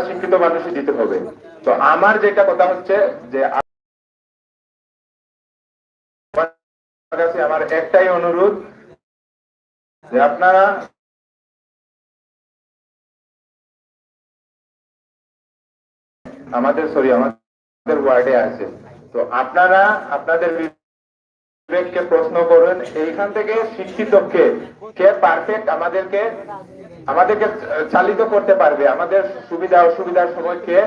শিক্ষিত মানুষই দিতে হবে। তো আমার যেটা কথা হচ্ছে যে আমার একটাই অনুরোধ যে আপনারা আমাদের ওয়ার্ডে আছে, তো আপনারা আপনাদের বিবেককে প্রশ্ন করুন এইখান থেকে শিক্ষিত কে পারফেক্ট আমাদেরকে চালিত করতে পারবে, আমাদের সুবিধা অসুবিধার সময় কে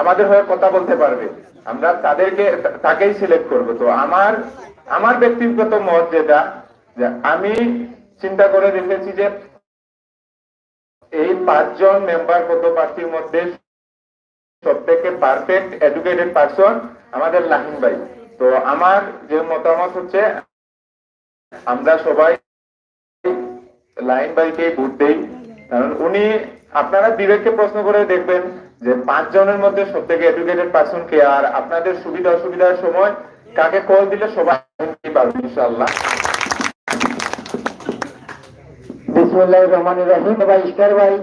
আমাদের হয়ে কথা বলতে পারবে, আমরা তাকেই সিলেক্ট করব। তো আমার ব্যক্তিগত মত যেটা, যে আমি চিন্তা করে দেখেছি যে এই 5 জন মেম্বার পদপ্রার্থীর মধ্যে সবথেকে পারফেক্ট এডুকেটেড পারসন আমাদের লাহিন ভাই। তো আমার যে মতামত হচ্ছে আমরা সবাই লাহিন ভাইকে ভোট দেই, কারণ উনি, আপনারা বিবেককে প্রশ্ন করে দেখবেন যে 5 জনের মধ্যে সবথেকে এডুকেটেড পারসন কে, আর আপনাদের সুবিধা অসুবিধার সময় কাকে কল দিলে সবাই পারবে ইনশাআল্লাহ। বিসমিল্লাহির রহমানির রহিম। ভাই ইশকার ভাই,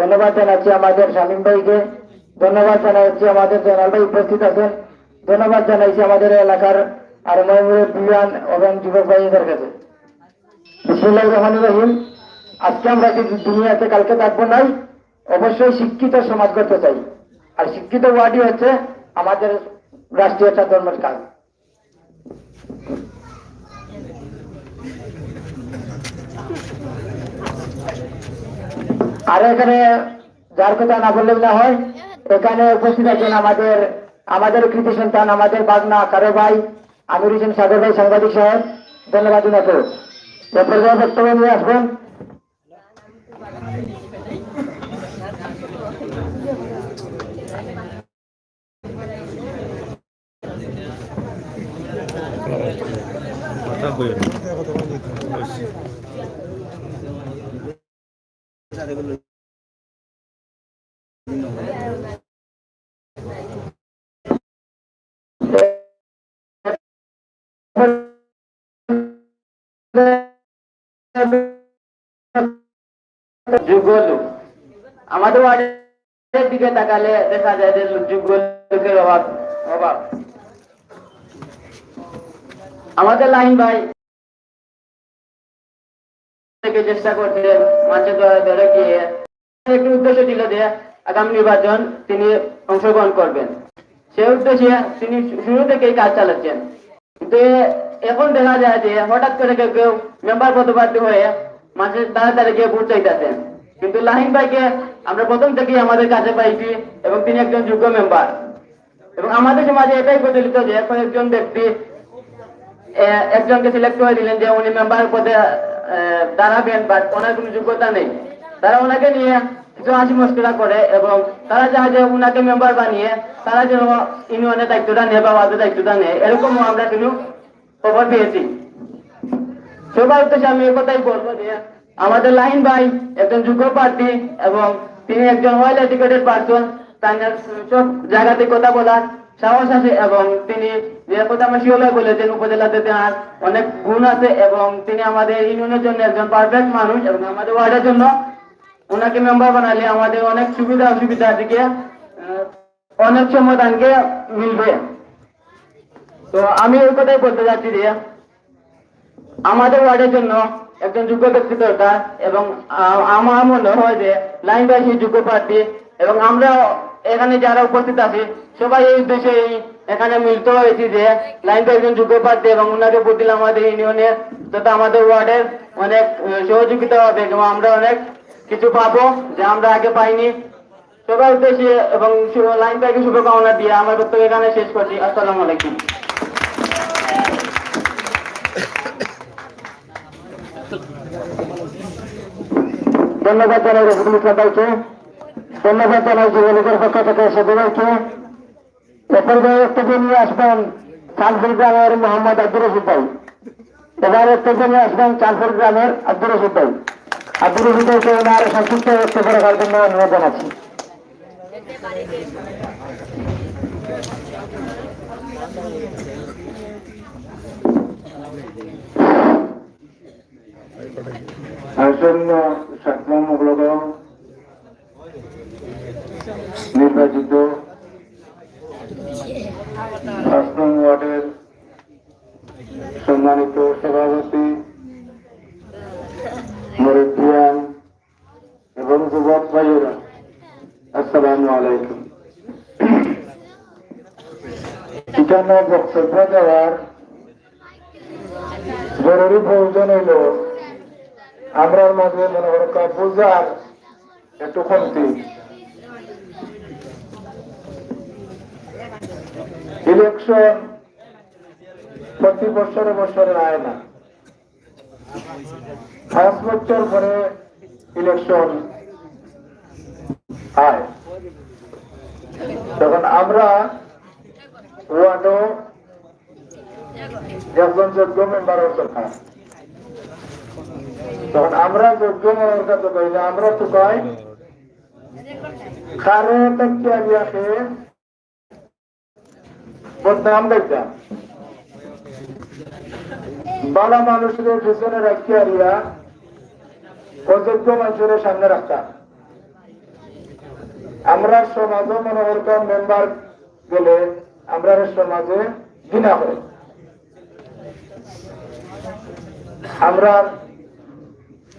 ধন্যবাদ জানাচ্ছি আমাদের শামীম ভাইকে, ধন্যবাদ জানাচ্ছি আমাদের জেনারেল ভাই উপস্থিত আছেন, ধন্যবাদ জানাইছি আমাদের এলাকার আর মুরব্বিয়ান এবং যুবক ভাইদের কাছে। বিসমিল্লাহির রহমানির রহিম। আজকে আমরা দুনিয়াতে কালকে থাকবো নাই, অবশ্যই শিক্ষিত সমাজ করতে চাই, আর শিক্ষিত ওয়ার্ডই হচ্ছে আমাদের রাষ্ট্রীয় ধর্মের কাজ। আর এখানে যার কথা না বললে না হয়, এখানে উপস্থিত আছেন আমাদের কৃতি সন্তান, আমাদের বাগনা কারো ভাই আমির হোসেন সাগর ভাই, সাংবাদিক সাহেব, ধন্যবাদ উনাকে। এ পর্যায়ে বক্তব্য নিয়ে আসবেন আমাদের ওয়ার্ডের দিকে তাকালে দেখা যায় যে যোগ্য লোকের অভাব। আমাদের লাইন ভাই চেষ্টা করছিলেন মাঝে ধরে গিয়ে একটি উদ্দেশ্য ছিল যে আগামী নির্বাচন তিনি অংশগ্রহণ করবেন, সেই উদ্দেশ্যে তিনি শুরু থেকেই কাজ চালাচ্ছেন। কিন্তু এখন দেখা যায় যে হঠাৎ করে কেউ মেম্বার পদপ্রার্থী হয়ে মাঝে তাড়াতাড়ি গিয়ে ভোট চাইতেছেন, কিন্তু লাহিন ভাইকে আমরা প্রথম থেকেই আমাদের কাছে পাইছি এবং তিনি একজন যোগ্য মেম্বার। এবং আমাদের সমাজে এটাই প্রচলিত যে কয়েকজন ব্যক্তি একজনকে সিলেক্ট করে দিলেন যে উনি মেম্বার পদে দাঁড়াবেন, বাট ওনার কোনো যোগ্যতা নেই, তারা ওনাকে নিয়ে কিছু হাসি মস্করা করে এবং তারা চায় যে ওনাকে মেম্বার বানিয়ে তারা যেন ইউনিয়নের দায়িত্বটা নেয় বা ওয়ার্ডের দায়িত্বটা নেয়, এরকমও আমরা কিন্তু খবর পেয়েছি। সবার উদ্দেশ্যে আমি এই কথাই বলবো যে আমাদের লাহিন ভাই একজন যোগ্য প্রার্থী এবং তিনি একজন ওয়েল এডুকেটেড পারসন, তার সব জায়গাতে কথা বলার সাহস আছে এবং তিনি যে কথা আমার শিওলায় বলেছেন উপজেলাতে তার অনেক গুণ আছে এবং তিনি আমাদের ইউনিয়নের জন্য একজন পারফেক্ট মানুষ এবং আমাদের ওয়ার্ডের জন্য ওনাকে মেম্বার বানালে আমাদের অনেক সুবিধা অসুবিধা থেকে অনেক সমাধানকে মিলবে। তো আমি এই কথাই বলতে যাচ্ছি যে আমাদের ওয়ার্ডের জন্য একজন যোগ্য ব্যক্তি দরকার এবং আমার মনে হয় যে লাইন ভাই সেই যোগ্য প্রার্থী এবং আমরা এখানে যারা উপস্থিত আছি সবাই এই উদ্দেশ্যে এখানে মিলিত হয়েছি যে লাইন ভাই একজন যোগ্য প্রার্থী এবং ওনাকে ভোট দিলে আমাদের ইউনিয়নের তথা আমাদের ওয়ার্ডের অনেক সহযোগিতা হবে এবং আমরা অনেক কিছু পাবো যে আমরা আগে পাইনি। সবার উদ্দেশ্যে এবং লাইন ভাইকে শুভকামনা দিয়ে আমার বক্তব্য এখানে শেষ করছি। আসসালামু আলাইকুম। ধন্যবাদ জানাই রফিকুল ইসলাম ভাইকে, ধন্যবাদ জানাই যুবলীগের পক্ষ থেকে সদস্যকে। এরপর বক্তব্য নিয়ে আসবেন চাঁদপুর গ্রামের মোহাম্মদ আব্দুর রশিদ ভাই। এবার বক্তব্য নিয়ে আসবেন চাঁদপুর গ্রামের আব্দুর রশিদ ভাই। আব্দুর রশিদ ভাইকে ওনার সংক্ষিপ্ত বক্তব্য রাখার জন্য অনুরোধ জানাচ্ছি। আসন্ন 7 নম্বর নির্বাচিত 5 নং ওয়ার্ডের সম্মানিত সভাপতি, মুরব্বিয়ান এবং যুবক ভাইয়েরা, আসসালামু আলাইকুম। এখানে বক্তব্য দেওয়ার জরুরি প্রয়োজন হইল আমরার মাঝে মনে করা বোঝার একটু কমতি। ইলেকশন প্রতি বছরে বছরে আয় না, 5 বছর পরে ইলেকশন আয়। তখন আমরা ওয়ার্ডও একজন যোগ্য মেম্বারের দরকার। তখন আমরা যোগ্য মেম্বারের কাছে কইলে আমরা তো কই কারো তথ্যাকে বদনাম দেখতাম, বালা মানুষের পিছনে রাখিয়া অযোগ্য মানুষের সামনে রাখতাম। আমরা সমাজে মনে করতাম মেম্বার গেলে আমরা সমাজে ঘৃণা করে। আমরা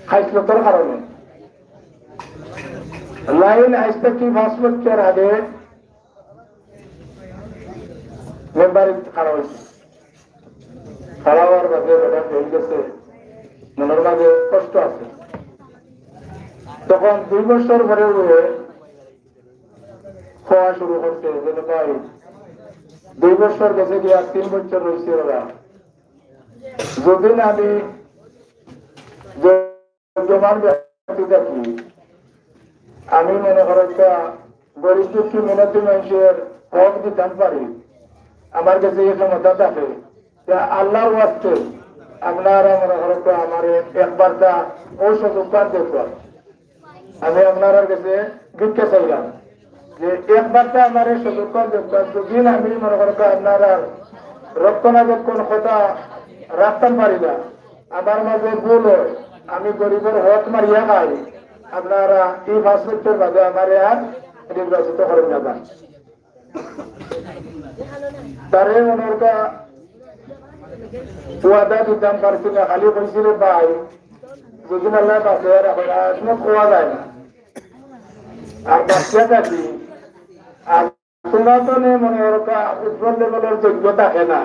খাইসলতার কারণে লাইন আসতে কি 5 বছর আগে মেম্বার খারাপ হয়েছে, খারাপ হওয়ার বাদে হয়ে গেছে, মনের মাঝে কষ্ট আছে। তখন 2 বছর পরে খাওয়া শুরু করছে যে ভাই 2 বছর গেছে গিয়া 3 বছর রয়েছে ওরা, যদি না আমি জমান ব্যক্তি দেখি, আমি মনে করো গরিব দুঃখী মেহনতি মানুষের হক দিতে পারি, আমার কাছে এই ক্ষমতা থাকে, আল্লাহর ওয়াস্তে আপনারা মনে করো আমার একবার ঔষধ উপকার দেখবেন। আমি আপনার কাছে ভিক্ষা চাইলাম যে একবারটা আমার সদুকার দেখবেন, দুদিন আমি মনে করো আপনারা রক্ষণাবেক্ষণ কথা রাখতাম পারি না, আমার মাঝে ভুল হয়, আমি গরিবের হক মারিয়া খাই, আপনারা এই 5 বছর বাদে আমার আর নির্বাচিত করেন যাবেন। তারে মনে ওয়াদা দিতাম পারছি না, খালি বলছিল ভাই যদি আল্লাহ বাঁচে এখন খোয়া যায় না, আর বাচ্চা থাকি আর তোমরা তো নেই মনে করো উজ্জ্বল লেভেলের যোগ্য থাকে না,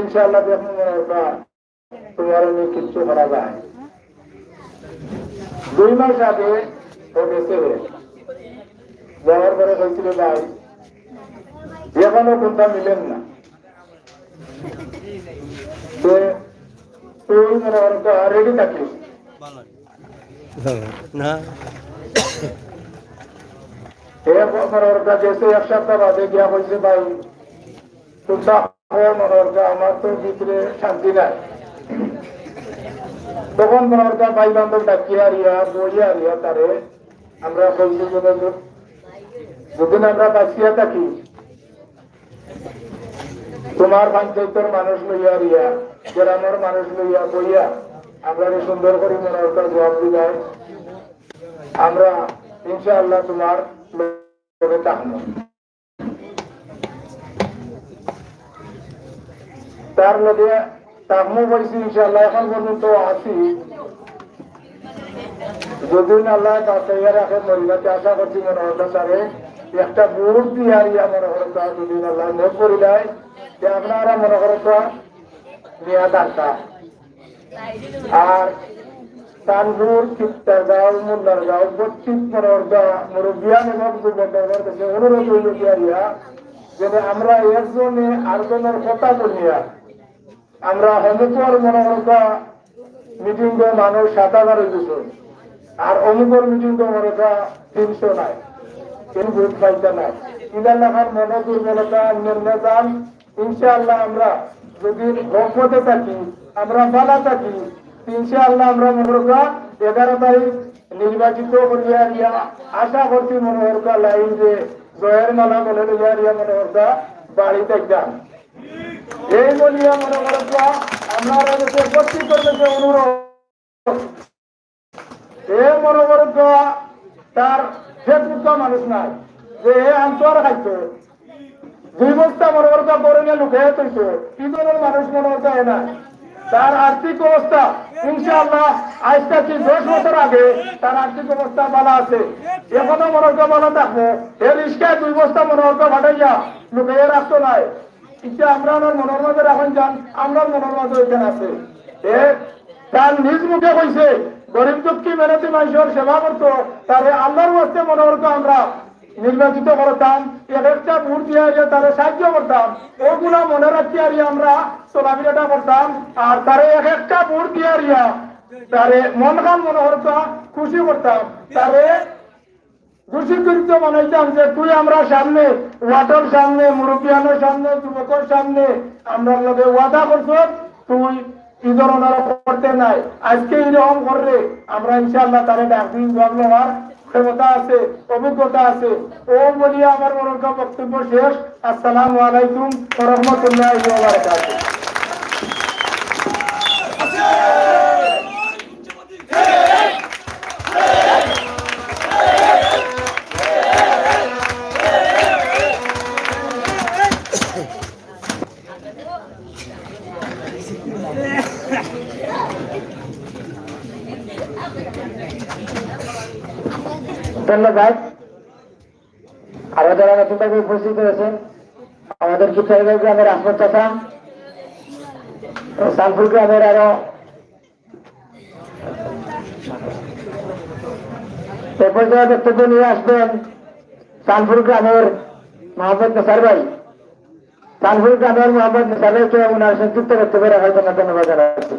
ইনশাআল্লাহ দেখুন মনে করো তোমার কিচ্ছু করা যায়। 2 মাস আগে ও বেঁচে যাওয়ার পরে বলছিল ভাই এখনো কোনটা মিলেন না, তুই মনে করো রেডি থাকিস না। গেছে 1 সপ্তাহ বাদে গিয়া বলছে ভাই কোনটা মনে আমার তো ভিতরে শান্তি নাই। তখন মনে ভাই বান্ধব ডাকিয়া রিয়া বইয়া রিয়া তারে আমরা বলছি যদি আমরা বাঁচিয়া থাকি তোমার পঞ্চায়েতের মানুষ লইয়া রিয়া গ্রামের মানুষ লইয়া বইয়া আমরা সুন্দর করে মনে জবাব দিলাই, আমরা ইনশাআল্লাহ তোমার তার লগে তাকমো বলছি ইনশাআল্লাহ এখন পর্যন্ত আছি। যদি আল্লাহ বাঁচাইয়া রাখে মহিলাকে আশা করছি মনে হতো তারে একটা বুট দিয়ে আরিয়া মনে করতো যদি আল্লাহ নোট করি দেয় যে আপনারা মনে করতো নেওয়া দরকার। আর তানপুর চিত্তারগাঁও মুন্নারগাঁও 32 মুরব্বিয়ান এবং যুবকদের কাছে অনুরোধ হইল দিয়া যে আমরা একজনে আরেকজনের কথা বলিয়া আমরা অমুকর মনে করতা মিটিং মানুষ 7000 হইতেছে আর অমুকর মিটিং মনে 300 নাই, কিন্তু ভোট পাইতে নাই। ইদার লেখার মনে দুর্বলতা নির্ণয় ইনশাআল্লাহ আমরা যদি ভোটে থাকি আমরা ভালো থাকি ইনশাআল্লাহ আমরা মনে 11 তারিখ নির্বাচিত করিয়া রিয়া আশা করছি মনে লাইন যে জয়ের মালা বলে লইয়া রিয়া মনে বাড়িতে যান। এই বলিয়া মনে আপনারা উপস্থিত করতেছে অনুরোধ এ মনে তার সে দুটো মানুষ নাই যে আন্তর খাইতো 2 বস্তা মনে করতে করে নিয়ে লুকিয়ে তৈতো কি ধরনের মানুষ মনে করতে হয় না তার আর্থিক অবস্থা ইনশাআল্লাহ আজ থেকে 10 বছর আগে তার আর্থিক অবস্থা ভালো আছে এখনো মনে করতে ভালো থাকবো এর রিস্কায় 2 বস্তা মনে করতে ভাটাইয়া লুকিয়ে রাখতো নাই এটা আমরা মনের মাঝে এখন যান আমরা মনের মাঝে ওইখানে আছে তার নিজ মুখে কইছে গরিব দুঃখী মেহনতি মানুষের সেবা করতো তারে আল্লাহর ওয়াস্তে মনে করতো আমরা নির্বাচিত করতাম একটা ভোট দিয়ে তারে সাহায্য করতাম ওগুলা মনে রাখতে আরিয়া আমরা চলাফেরাটা করতাম আর তারে একটা ভোট দিয়ে আরিয়া তারে মন খান মনে করতাম খুশি করতাম তারে দূষিত বানাইতাম যে তুই আমরা সামনে ওয়াটার সামনে মুরব্বিয়ানের সামনে যুবকের সামনে আমরা লগে ওয়াদা করছ তুই কি ধরনের করতে নাই আজকে এরকম করলে আমরা ইনশাআল্লাহ তারে ডাকদিন জবাব নেওয়ার ক্ষমতা আছে অভিজ্ঞতা আছে ও বলিয়া আমার মনোজ্ঞ বক্তব্য শেষ আসসালামু আলাইকুম ওয়া রাহমাতুল্লাহি ওয়া বারাকাতুহু ধন্যবাদ আরো যারা নতুনভাবে উপস্থিত হয়েছেন আমাদের কিশোরগঞ্জ গ্রামের আসমত চাচা সানপুর গ্রামের আরো এ পর্যায়ে বক্তব্য নিয়ে আসবেন সানপুর গ্রামের মোহাম্মদ নেসার ভাই সানপুর গ্রামের মোহাম্মদ নেসার ভাইকে ওনার সংক্ষিপ্ত বক্তব্য রাখার জন্য ধন্যবাদ জানাচ্ছি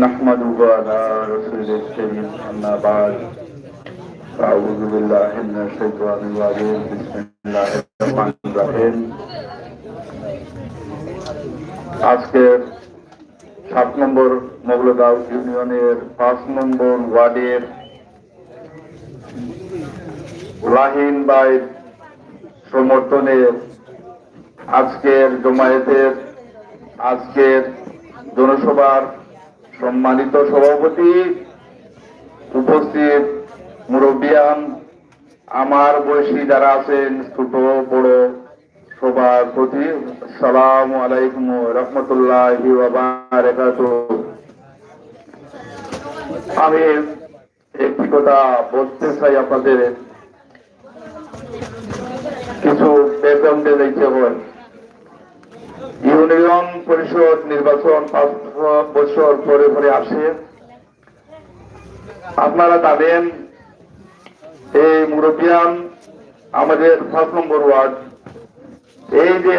نحمده على رسول الكريم أما بعد أعوذ بالله من الشيطان الرجيم بسم الله الرحمن الرحيم আজকের 7 নম্বর মোগলগাঁও ইউনিয়নের 5 নম্বর ওয়ার্ডের লাহিন ভাই সমর্থনে আজকের জমায়েতের আজকের জনসভার সম্মানিত সভাপতি উপস্থিত মুরব্বিয়ান আমার বয়সী যারা আছেন ছোট বড় সবার প্রতি আসসালামু আলাইকুম ওয়া রাহমাতুল্লাহি ওয়া বারাকাতুহু আমি একটি কথা বলতে চাই আপনাদের কিছু ব্যাকগ্রাউন্ডে দিতে হয় ইউনিয়ন পরিষদ নির্বাচন 5 বছর পরে পরে আসে আপনারা জানেন এই মুরব্বিয়ান আমাদের 5 নম্বর ওয়ার্ড এই যে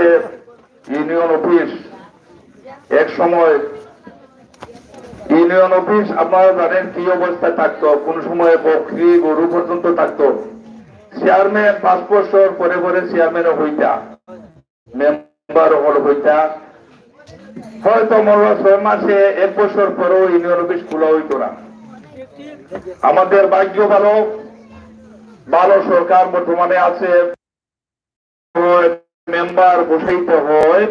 ইউনিয়ন অফিস এক সময় ইউনিয়ন অফিস আপনারা জানেন কি অবস্থায় থাকতো কোন সময় বকরি গরু পর্যন্ত থাকতো চেয়ারম্যান 5 বছর পরে পরে চেয়ারম্যানও হইতা মেম্বার হল হইতা হয়তো মনে 6 মাসে 1 বছর পরেও ইউনিয়ন অফিস খোলা হইতো না আমাদের ভাগ্য ভালো ভালো সরকার বর্তমানে আছে মেম্বার বসাইতে হয়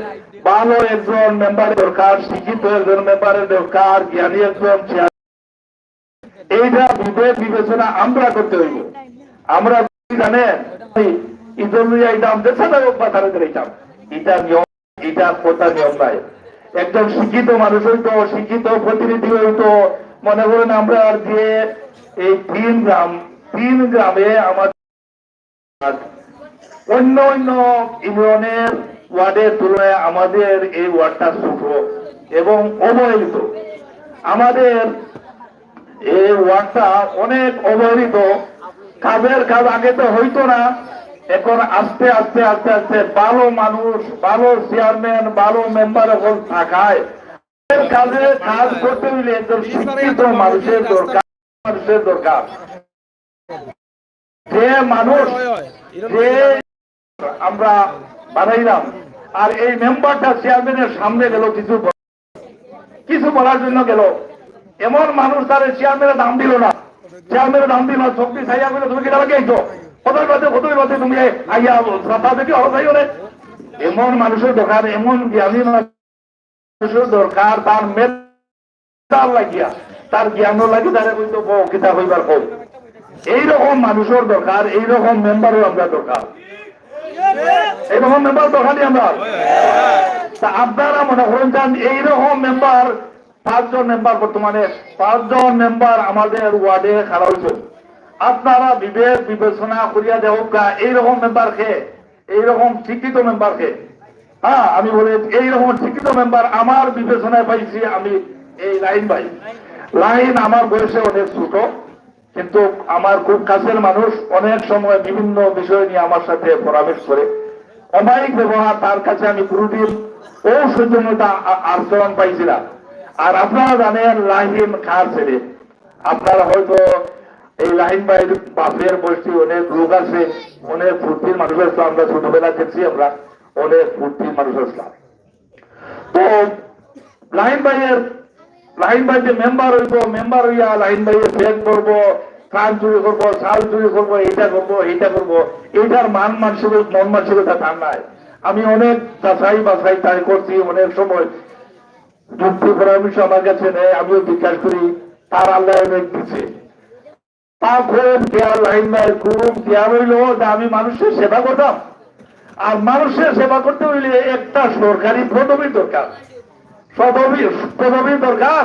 ভালো একজন মেম্বার দরকার শিক্ষিত একজন মেম্বারের দরকার জ্ঞানী একজন এইটা বিবেক বিবেচনা আমরা করতে হইব আমরা জানেন এটা নিয়ম এটা কথা নিয়ম নাই একজন শিক্ষিত মানুষ হইতো শিক্ষিত প্রতিনিধি হইতো মনে করেন আমরা যে এই 3 গ্রামে আমাদের অন্য অন্য ইউনিয়নের ওয়ার্ডের তুলনায় আমাদের এই ওয়ার্ডটা ছোট এবং অবহেলিত আমাদের এই ওয়ার্ডটা অনেক অবহেলিত কাজের কাজ আগে তো হইতো না এখন আস্তে আস্তে আস্তে আস্তে ভালো মানুষ ভালো চেয়ারম্যান ভালো মেম্বার এখন থাকায় কাজে কাজ করতে হইলে একজন শিক্ষিত মানুষের দরকার যে মানুষ যে আমরা বানাইলাম আর এই মেম্বারটা চেয়ারম্যানের সামনে গেল কিছু বলার জন্য গেল এমন মানুষ তার চেয়ারম্যানের দাম দিল না চেয়ারম্যানের দাম দিল শক্তি ছাইয়া করে তুমি কি লাগিয়েছো কতই বাদে তুমি আইয়া কথা দেখি অবস্থায় হলে এমন মানুষের দরকার, এমন জ্ঞানী মানুষের দরকার, তার মেধার লাগিয়া, তার জ্ঞানও লাগি তারা কিন্তু কিতাব হইবার কম। এইরকম মানুষের দরকার, এইরকম মেম্বারও আমরা দরকার, এইরকম মেম্বার দরকারই আমরা। তা আপনারা মনে করেন যান এইরকম মেম্বার 5 জন মেম্বার, বর্তমানে 5 জন মেম্বার আমাদের ওয়ার্ডে খাড়া হয়েছে। আপনারা বিবেক বিবেচনা করিয়া দেওয়া এইরকম মেম্বারকে, এইরকম শিক্ষিত মেম্বারকে, হ্যাঁ আমি বলি এইরকম শিক্ষিত মেম্বার আমার বিবেচনায় পাইছি আমি এই লাইন ভাই। লাইন আমার বয়সে অনেক ছোট, কিন্তু আমার খুব কাছের মানুষ, অনেক সময় বিভিন্ন বিষয় নিয়ে আমার সাথে পরামর্শ করে। অমায়িক ব্যবহার তার কাছে আমি কোনদিন সৌজন্যতা আচরণ পাইছিলাম। আর আপনারা জানেন লাহিম খার ছেলে, আপনারা হয়তো এই লাহিম ভাইয়ের বাপের বয়সী অনেক লোক আছে, অনেক ফুর্তির মানুষ আসলাম, আমরা ছোটবেলা দেখছি, আমরা অনেক ফুর্তির মানুষ আসলাম। তো লাহিম ভাই যে মেম্বার হইব, মেম্বার হইয়া লাহিম ভাইয়ের ফেক করবো, ত্রাণ চুরি করবো, চাল চুরি করবো, এইটা করবো, এইটার মন মানসিকতা তার নাই। আমি অনেক যাচাই বাছাই তাই করছি, অনেক সময় যুক্তি পরামর্শ আমার কাছে নেই, আমিও জিজ্ঞাসা করি, তার আল্লাহ অনেক দিচ্ছে। তা খুব দেয়ার লাইন ভাই খুব দেয়া হইল যে আমি মানুষের সেবা করতাম। আর মানুষের সেবা করতে হইলে একটা সরকারি পদবী দরকার, পদবী দরকার,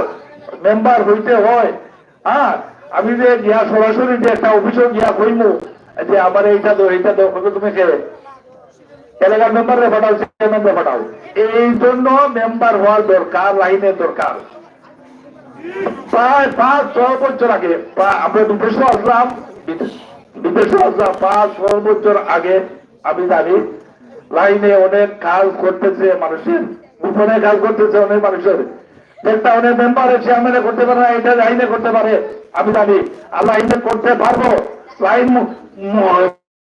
মেম্বার হইতে হয়। হ্যাঁ আমি যে গিয়া সরাসরি যে একটা অফিসে গিয়া কইমু যে আমার এইটা দো তুমি খেয়ে এলাকার মেম্বারে পাঠাও, চেয়ারম্যানকে পাঠাও, এই জন্য মেম্বার হওয়ার দরকার, লাইনের দরকার। প্রায় 5-6 বছর আগে আমরা বিদেশে আসলাম 5-6 বছর আগে আমি জানি লাইনে অনেক কাজ করতেছে মানুষের, গোপনে কাজ করতেছে অনেক মানুষের, একটা অনেক মেম্বারের চেয়ারম্যানে করতে পারে না, এটা লাইনে করতে পারে আমি জানি। আর লাইনে করতে পারবো, লাইন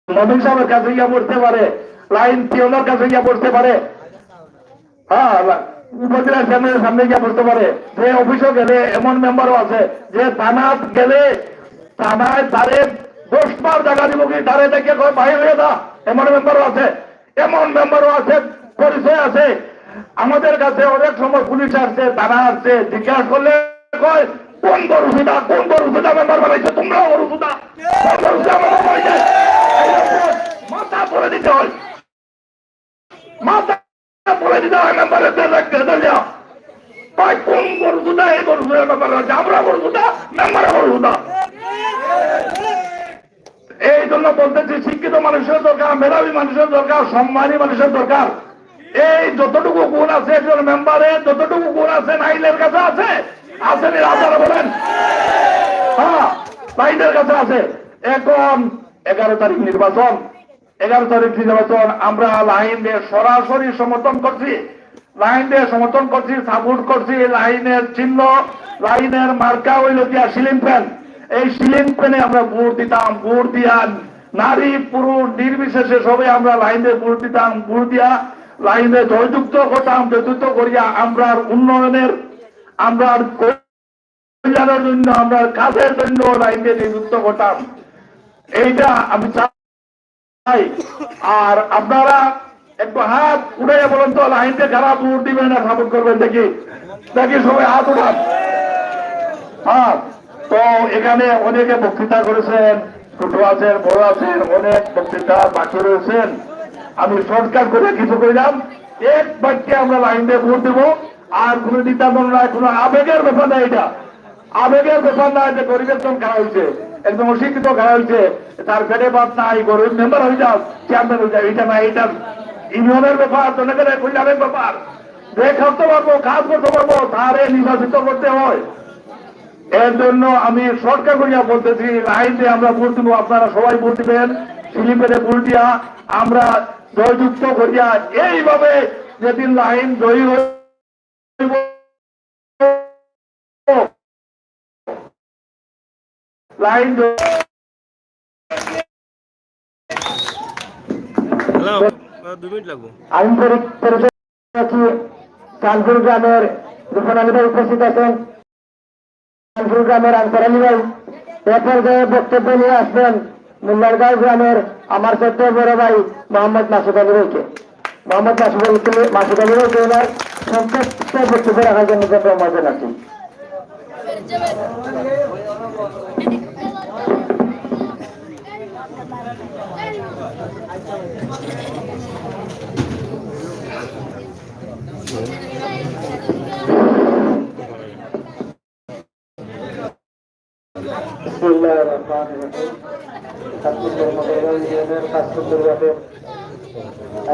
মমিন সাহেবের কাছে গিয়ে পড়তে পারে, লাইন পিওনের কাছে গিয়ে পড়তে পারে, হ্যাঁ উপজেলা চেয়ারম্যানের সামনে গিয়ে পড়তে পারে। যে অফিসে গেলে এমন মেম্বারও আছে যে থানাত গেলে থানায় তারে 10 বার জায়গা দিব কি তারে দেখে বাইরে হয়ে যা, এমন মেম্বারও আছে, এমন মেম্বারও আছে, পরিচয় আছে। আমাদের কাছে অনেক সময় পুলিশ আসছে, থানা আসছে, জিজ্ঞাসা করলে কয় কোন বরুসুদা মেম্বার বানাইছে, তোমরাও বরুসুদা, মাথা পরে দিতে হয়, মাথা বলে দিতে হয় মেম্বারের কোন বরুসুদা, এই বরুসুদা মেম্বার আছে, আমরা বরুসুদা, মেম্বারে বরুসুদা। এই জন্য বলতেছি শিক্ষিত মানুষের দরকার, মেধাবী মানুষের দরকার, সম্মানী মানুষের দরকার। এই যতটুকু গুণ আছে একজন মেম্বারের, যতটুকু গুণ আছে নাইলের কাছে আছে, আসেনি আপনারা বলেন? হ্যাঁ নাইলের কাছে আছে। এখন 11 তারিখ নির্বাচন, 11 তারিখ নির্বাচন আমরা লাইন দিয়ে সরাসরি সমর্থন করছি, লাইন দিয়ে সমর্থন করছি, সাপোর্ট করছি। লাইনের চিহ্ন, লাইনের মার্কা হইল গিয়া সিলিং ফ্যান, এই সিলিং ফ্যানে আমরা ভোট দিতাম, ভোট দিয়া নারী পুরুষ নির্বিশেষে সবাই আমরা লাইনে ভোট দিতাম, ভোট দিয়া লাইনে জয়যুক্ত করতাম, জয়যুক্ত করিয়া আমরা উন্নয়নের, আমরা কল্যাণের জন্য, আমরা কাজের জন্য লাইনে নিযুক্ত করতাম। এইটা আমি চাই। আর আপনারা একটু হাত উঠে বলেন তো লাইনকে যারা ভোট দিবেন না সাপোর্ট করবেন, দেখি সবাই হাত উঠান। হ্যাঁ তো এখানে অনেকে বক্তৃতা করেছেন, ছোট আছেন, বড় আছেন, অনেক বক্তৃতা বাকি রয়েছেন। আমি শর্টকাট করে কিছু করিলাম, এক বাক্যে আমরা লাইন দিয়ে ভোট দেবো। আর কোন নির্যাতন নয়, কোন আবেগের ব্যাপার না, এটা আবেগের ব্যাপার না যে গরিবের জন খাওয়া হয়েছে, একদম অশিক্ষিত খাওয়া হয়েছে, তার পেটে ভাত নাই, গরিব মেম্বার হয়ে যাও, চেয়ারম্যান হয়ে যাও, এটা না, এটা ইউনিয়নের ব্যাপার, জনগণের কল্যাণের ব্যাপার। যে খাওয়াতে পারবো, কাজ করতে পারবো, তারে নির্বাচিত করতে হয়। এর জন্য আমি সরকার করিয়া বলতেছি লাইন দিয়ে আমরা ভোট দিব, আপনারা সবাই ভোট দিবেন, স্লিপে ভোট দিয়া আমরা জয়যুক্ত করিয়া এইভাবে যেদিন লাইন জয়ী হইব লাইন আইন কানপুর গ্রামের রূপন আলী ভাই উপস্থিত আছেন, কানপুর গ্রামের আনসার আলী ভাই এ পর্যায়ে বক্তব্য নিয়ে আসবেন মুল্লারগাঁও গ্রামের আমার ছোট্ট বড় ভাই মোহাম্মদ মাসুদ আলী ভাইকে ওনার সংক্ষিপ্ত বক্তব্য রাখার জন্য মজা আছি।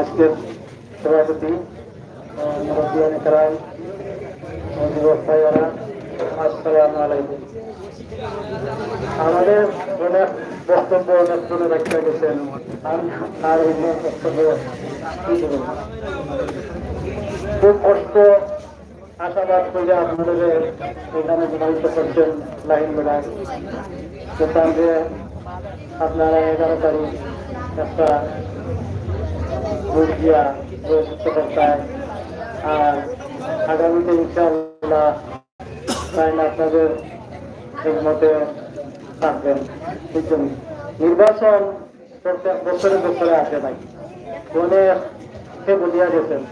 আজকের সভাপতি আসসালামু আলাইকুম। আমাদের অনেক বক্তব্য অনেক শুনে রাখতে গেছেন, আর বক্তব্য খুব কষ্ট আশাবাদ করে আপনাদের এখানে প্রভাবিত করছেন লাইন মেলায়। যেতাম যে আপনারা 11 তারিখ একটা ভোট দিয়া করতায়, আর আগামীতে ইনশাআল্লাহ আপনাদের মতে থাকবেন। নির্বাচন প্রত্যেক বছরে বছরে আসে নাই, অনেক বুঝিয়া গেছেন।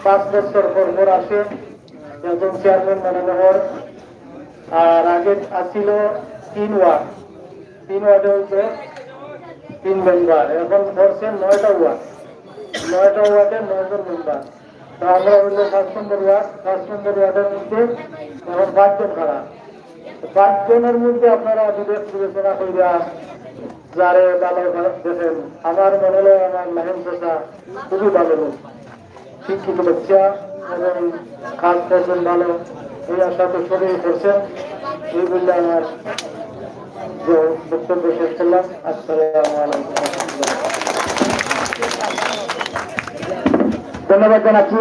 5 বছর পর আসে একজন চেয়ারম্যান মনোনয়ন, আর আগে আসছিল 3 ওয়ার্ডে হচ্ছে 3 মেম্বার, এখন করছেন 9টা ওয়ার্ডে 9 জন মেম্বার। তো আমরা হইল 5 নম্বর ওয়ার্ডের মধ্যে এখন 5 জন খারাপ। 5 জনের মধ্যে আপনারা বিবেচনা করিয়া যারে ভালো দেখেন। আমার মনে হলো আমার লাহিম চাচা খুবই ভালো লোক, শিক্ষিত বাচ্চা এবং কাজ করছেন ভালো, এই আশা তো সবই করছেন। এই বললে আমার যে বক্তব্য শেষ করলাম। আসসালামু আলাইকুম। ধন্যবাদ জানাচ্ছি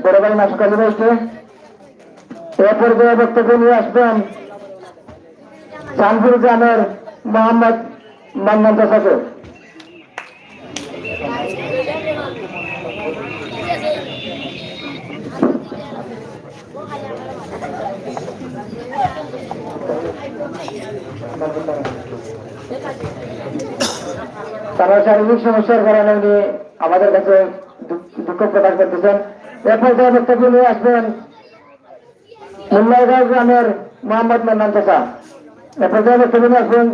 বড় ভাই মাসুদ আলী ভাইকে। এ পর্যায়ে বক্তব্য নিয়ে আসবেন চাঁদপুর গ্রামের মোহাম্মদ মান্নান চাচাকে। তারা শারীরিক সমস্যার কারণে উনি আমাদের কাছে দুঃখ প্রকাশ করতেছেন। এরপর যে বক্তব্য নিয়ে আসবেন মুল্লারগাঁও গ্রামের মোহাম্মদ মান্নান চাচা। এরপর যে বক্তব্য নিয়ে আসবেন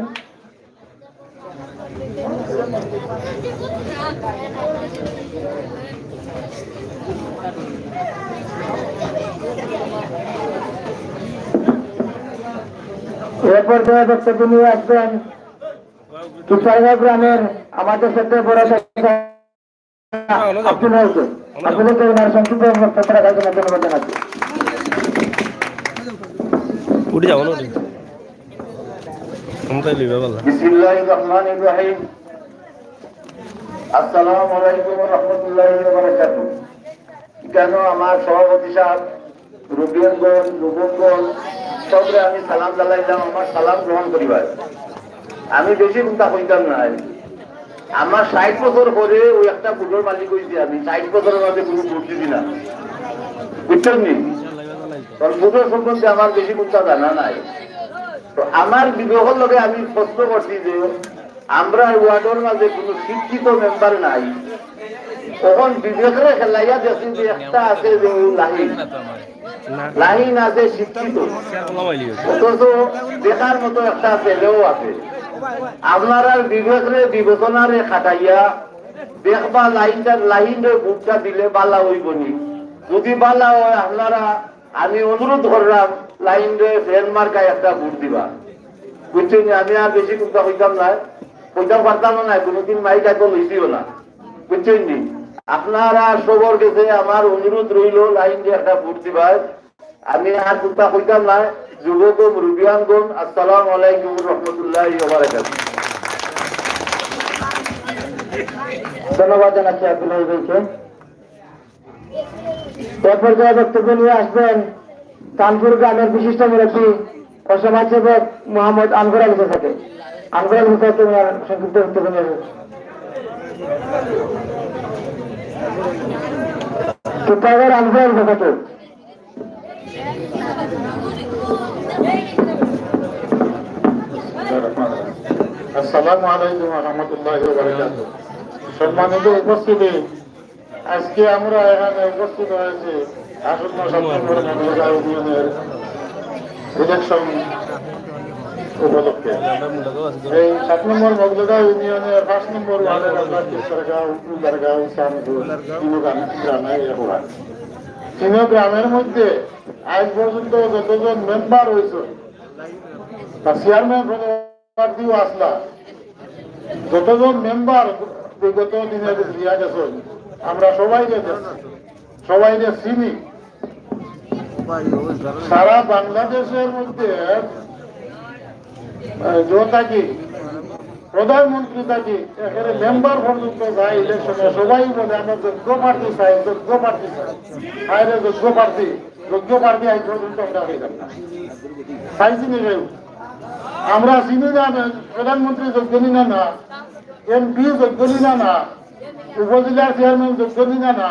কিশোরগাঁও গ্রামের আমাদের সাথে বড় আব্দুল হয়েছে। আপনাদেরকে ওনার সংক্ষিপ্ত বক্তব্য রাখার জন্য ধন্যবাদ জানাচ্ছি। বিসমিল্লাহির রহমানির রহিম। আসসালামু আলাইকুম ওয়া রাহমাতুল্লাহি ওয়া বারাকাতুহু। কেন আমার সভাপতি সাহেব রুবনগঞ্জ সবরে আমি সালাম জানাইলাম, আমার সালাম গ্রহণ করিবার। আমি বেশি চিন্তা করিতাম না। আমার 60 বছর পরে ওই একটা বুটোর মালিক হয়েছি আমি। 60 বছরের মধ্যে কোনো বুট দিদি না, বুঝছেন নি? বুটোর সম্বন্ধে আমার বেশি চিন্তা জানা নাই। তো আমার বিবাহের লগে আমি প্রশ্ন করছি যে আমরা ওয়ার্ডের মাঝে কোনো শিক্ষিত মেম্বার নাই। তখন বিবেকের খেলাইয়া দেখছি যে একটা আছে যে লাইন আছে শিক্ষিত, অথচ দেখার মতো একটা ছেলেও আছে। আপনারা বিবেকের বিবেচনারে খাটাইয়া দেখবা লাইনরে ভোটটা দিলে বালা হইব নি। যদি বালা হয় আপনারা আমি অনুরোধ করলাম লাইনরে ফ্যান মার্কায় একটা ভোট দিবা, বুঝছেন? আমি আর বেশি চিন্তা হইতাম না, কইতাম পারতাম না, কোনোদিন মাইক একদম হইছিও না, বুঝছেন নি? আপনারা সবর গেছে আমার অনুরোধ রইল লাইনরে একটা ভোট দিবা। আমি আর চিন্তা হইতাম না। যুবক মুরব্বিয়ানগণ, আসসালামু আলাইকুম ওয়া রাহমাতুল্লাহি ওয়া বারাকাতুহু। ধন্যবাদ জানাচ্ছি আব্দুল ভাইকে। এরপর যে বক্তব্য নিয়ে আসবেন কানপুর গ্রামের বিশিষ্ট মুরব্বী ও সমাজসেবক মোহাম্মদ আনগর আলী চাচাকে। আনগর আলী চাচাকে সংক্ষিপ্ত বক্তব্য নিয়ে আসবেন। চিত্তাগড় আনগর আলী চাচাকে। আসসালামু আলাইকুম ওয়া রাহমাতুল্লাহি ওয়া বারাকাতুহু। সম্মানিত উপস্থিতি, আজকে আমরা এখানে উপস্থিত হয়েছি আসন্ন সেপ্টেম্বর মনোজা ইউনিয়নের ইলেকশন উপলক্ষে। এই 7 নম্বর মগলদা ইউনিয়নের 5 নম্বর ওয়ার্ডের আমরা চিত্তরগাঁও, উদারগাঁও, সামপুর, গ্রামে এগুলা। 3 গ্রামের মধ্যে আজ পর্যন্ত যতজন মেম্বার হয়েছে বা চেয়ারম্যান প্রার্থীও আসলা, যতজন মেম্বার বিগত দিনে দিয়া গেছেন, আমরা সবাইকে চিনি। সারা বাংলাদেশের মধ্যে থাকি প্রধানমন্ত্রী থাকি এখানে মেম্বার পর্যন্ত যায় ইলেকশনে, সবাই বলে আমরা যোগ্য প্রার্থী চাই, যোগ্য প্রার্থী চাই। আরে যোগ্য প্রার্থী আজ পর্যন্ত আমরা হইলাম না, চাইছি নি কেউ। আমরা চিনি না প্রধানমন্ত্রী যোগ্য নিনা না, এমপি যোগ্য নিনা না, উপজেলার চেয়ারম্যান যোগ্য নিনা না,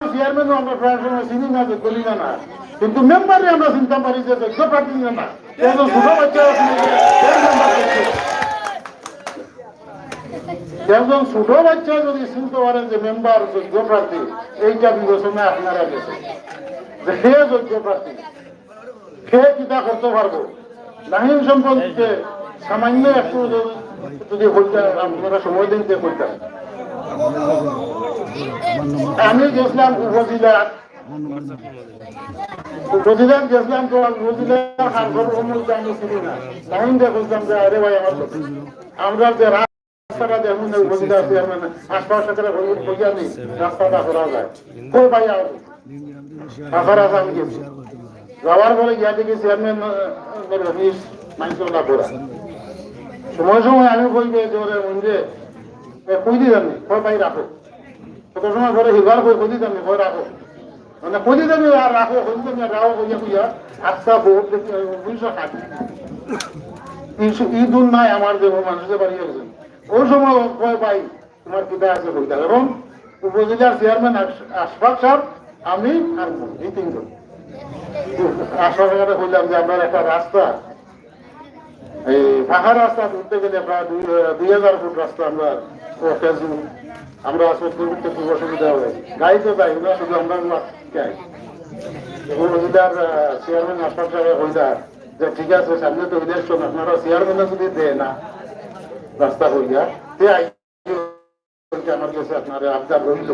চেয়ারম্যানও আমরা প্রায় সময় চিনি না যোগ্য নিনা না, কিন্তু মেম্বারে আমরা চিন্তা পারি যে যোগ্য প্রার্থী নিনা না। ছোট বাচ্চা একজন ছোট বাচ্চা যদি চিনতে পারেন যে মেম্বার যোগ্য প্রার্থী, এইটা বিবেচনায় আপনারা গেছে যে হে যোগ্য প্রার্থী, হে কিতা করতে পারবো। লাহিন সম্পর্কে সামান্য একটু যদি আপনারা সময় দিন করতেন। আমি গেছিলাম উপজেলার গেছিলাম, তো উপজেলার হারঘর আমি চিনি না। লাহিনটা বলতাম যে আরে ভাই আমরা যে রাস্তাটা দেখুন উপজেলা চেয়ারম্যান আশপাশে বইয়া নেই, রাস্তাটা করা যায় কই ভাই আসার আমি গেছি। যাওয়ার পরে গিয়া দেখি চেয়ারম্যান অফিস মাইনসলা করা। সময় আমি বলবে যে ওরে মন্দিরে কই দিতাম নি, কয় ভাই রাখো। কত সময় পরে হিবার কই দিতাম নি, কয় রাখো, মানে কই দিতাম আর রাখো, রাখো কইয়া আচ্ছা বহুত 260 ঈদুন নাই আমার দেব মানুষের বাড়ি গেছেন। ওই সময় কয় ভাই তোমার কিতা আছে কইতাম। এবং উপজেলার চেয়ারম্যান আশফাক সাহেব, আমি আর এই 3 জন আশফাক কইলাম যে আপনার একটা রাস্তা, এই ফাঁকা রাস্তা উঠতে গেলে প্রায় 2000 ফুট রাস্তা আমরা করতে খুব অসুবিধা হবে, গাড়ি তো যাই না, শুধু আমরা উপজেলার চেয়ারম্যান আশফাক সাহেব কইলা যে ঠিক আছে সামনে তো ইলেকশন, আপনারা চেয়ারম্যানে যদি দেয় না রাস্তা হইয়া আমার কাছে আপনার আবদার রইল।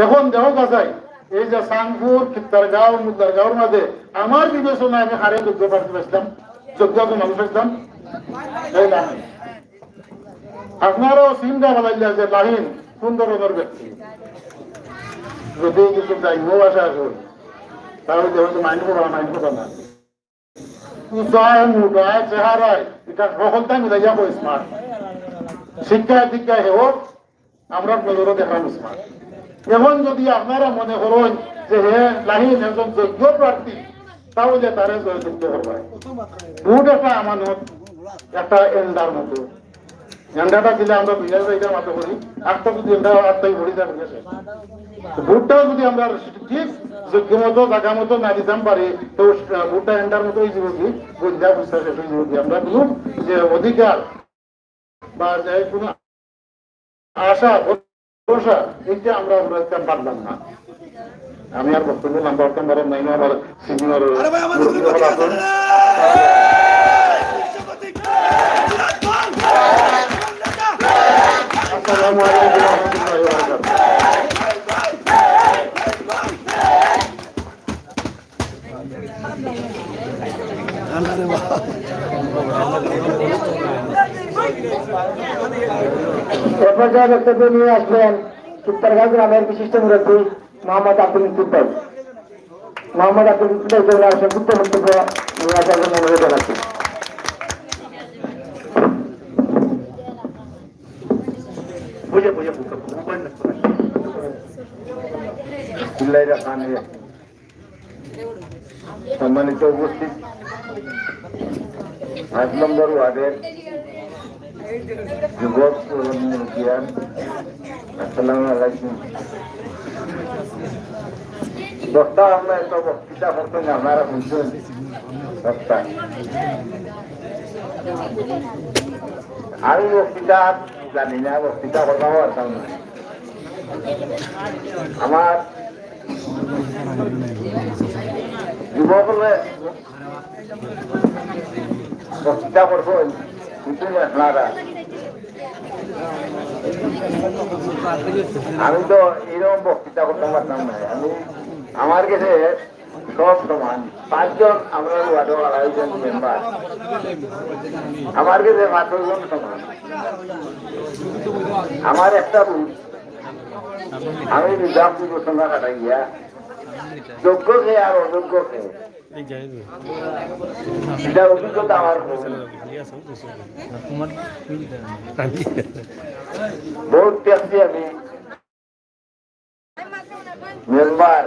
এখন দেখা যায় এই যে সাংপুর, চিত্তরগাঁও, মুদারগাঁওর মাঝে আমার বিবেচনায় আমি হারে যোগ্য প্রার্থী পেয়েছিলাম, যোগ্য মানুষ পেয়েছিলাম। আপনারাও চিন্তা বানাইলেন যে লাহিন কোন ধরনের ব্যক্তি, যদি কিছু দায়িত্ব আসা আসুন তাহলে যেহেতু মাইন্ড করা না, উঁচায় মোটায় চেহারায় এটা সকলটাই মিলাই যাবো স্মার্ট, শিক্ষায় দীক্ষায় হেও আমরা নজরে দেখাম স্মার্ট। এখন যদি আপনারা মনে করেন যে হে লাহিন একজন যোগ্য প্রার্থী, তাহলে তারে জয়যুক্ত করবেন। ভোট একটা আমানত, একটা এন্ডার মতো, এন্ডাটা দিলে আমরা বিজয় জায়গা মতো করি, আটটা যদি এন্ডা 8টাই ভরি যাবে। ভোটটাও যদি আমরা ঠিক যোগ্য মতো জায়গা মতো না দিতাম পারি, তো ভোটটা এন্ডার মতো হয়ে যাবে কি, বুঝা বুঝা শেষ হয়ে যাবে। আমরা কোনো যে অধিকার বা যে কোনো আশা ভরসা এইটা আমরা পারলাম না। আমি আর বক্তব্য লম্বা করতাম পারলাম নাই, আমার সিনিয়র আসসালামু আলাইকুম ওয়া রাহমাতুল্লাহি ওয়া বারাকাতুহু। বক্তব্য নিয়ে আসবেন চিত্তরগাঁও গ্রামের বিশিষ্ট মুরব্বী মোহাম্মদ আব্দুল লতিফ ভাই। মোহাম্মদ আব্দুল লতিফ ভাই সংক্ষিপ্ত বক্তব্য নিয়ে আসার জন্য অনুরোধ জানাচ্ছি। সম্মানিত উপস্থিত, 8 নম্বর ওয়ার্ডের যুবক মুরব্বিয়ান, আসসালামু আলাইকুম। বক্তা আমরা একটা বক্তৃতা করতেন, আপনারা শুনছেন বক্তা। আমি বক্তৃতা জানি না, বক্তৃতা করবো পারতাম না। আমার যুবকলে বক্তৃতা করবো কিন্তু আপনারা আমি তো এরকম বক্তৃতা করতে পারতাম না। আমি আমার কাছে সব সমান। 5 জন আমরা ওয়ার্ডের 2.5 জন মেম্বার, আমার কাছে 5 জন সমান। আমার একটা বুথ আমি বিভাগ বিবেচনা কাটাইয়া যোগ্য খেয়ে আর অযোগ্য খেয়ে এটার অভিজ্ঞতা আমার বহুত দেখছি আমি মেম্বার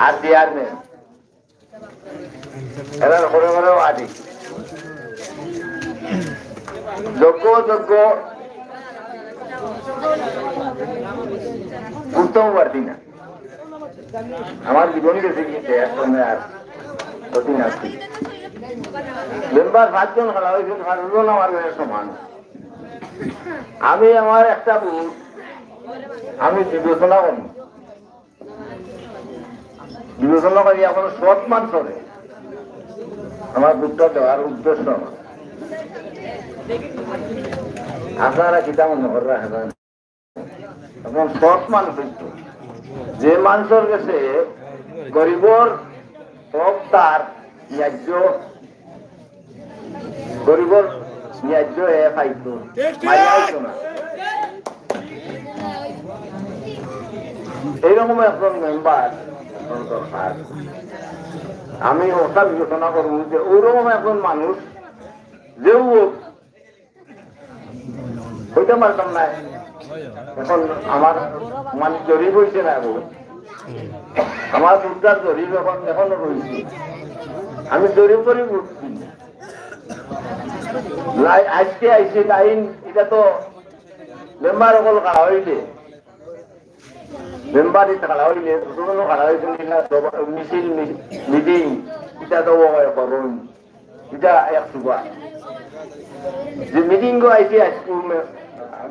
আর চেয়ারম্যান এরা করে করেও আদি যোগ্য যোগ্য উত্তম পারতি না। আমার জীবনী গেছে গিয়েছে একসঙ্গে আর কঠিন আসছি মেম্বার 5 জন খেলা হয়েছে, 5 জন আমার কাছে সমান। আমি আমার একটা বুথ আমি বিবেচনা করি, বিবেচনা করি এখন সৎ মানুষরে আমার বুথটা দেওয়ার উদ্দেশ্য আমার। আপনারা কিতা মনে করে রাখবেন এখন সৎ মানুষ হইত যে মানুষের কাছে গরিবর হক তার ন্যায্য গরিবর ন্যায্য পাইত না। এইরকম একজন মেম্বার দরকার। আমি ওটা বিবেচনা করবো যে ওইরকম একজন মানুষ যে হইতে পারতাম না। এখন আমার মানে জরিপ হয়েছে না, আমার দুটার জরিপ এখনো রয়েছে। আমি জরিপ করি আজকে আইসি লাইন, এটা তো মেম্বার অকল খাড়া হইলে মেম্বার খাড়া হইলে খাড়া হয়েছে মিছিল মিটিং এটা তো করুন, এটা এক সুবা যে মিটিং গো আইসি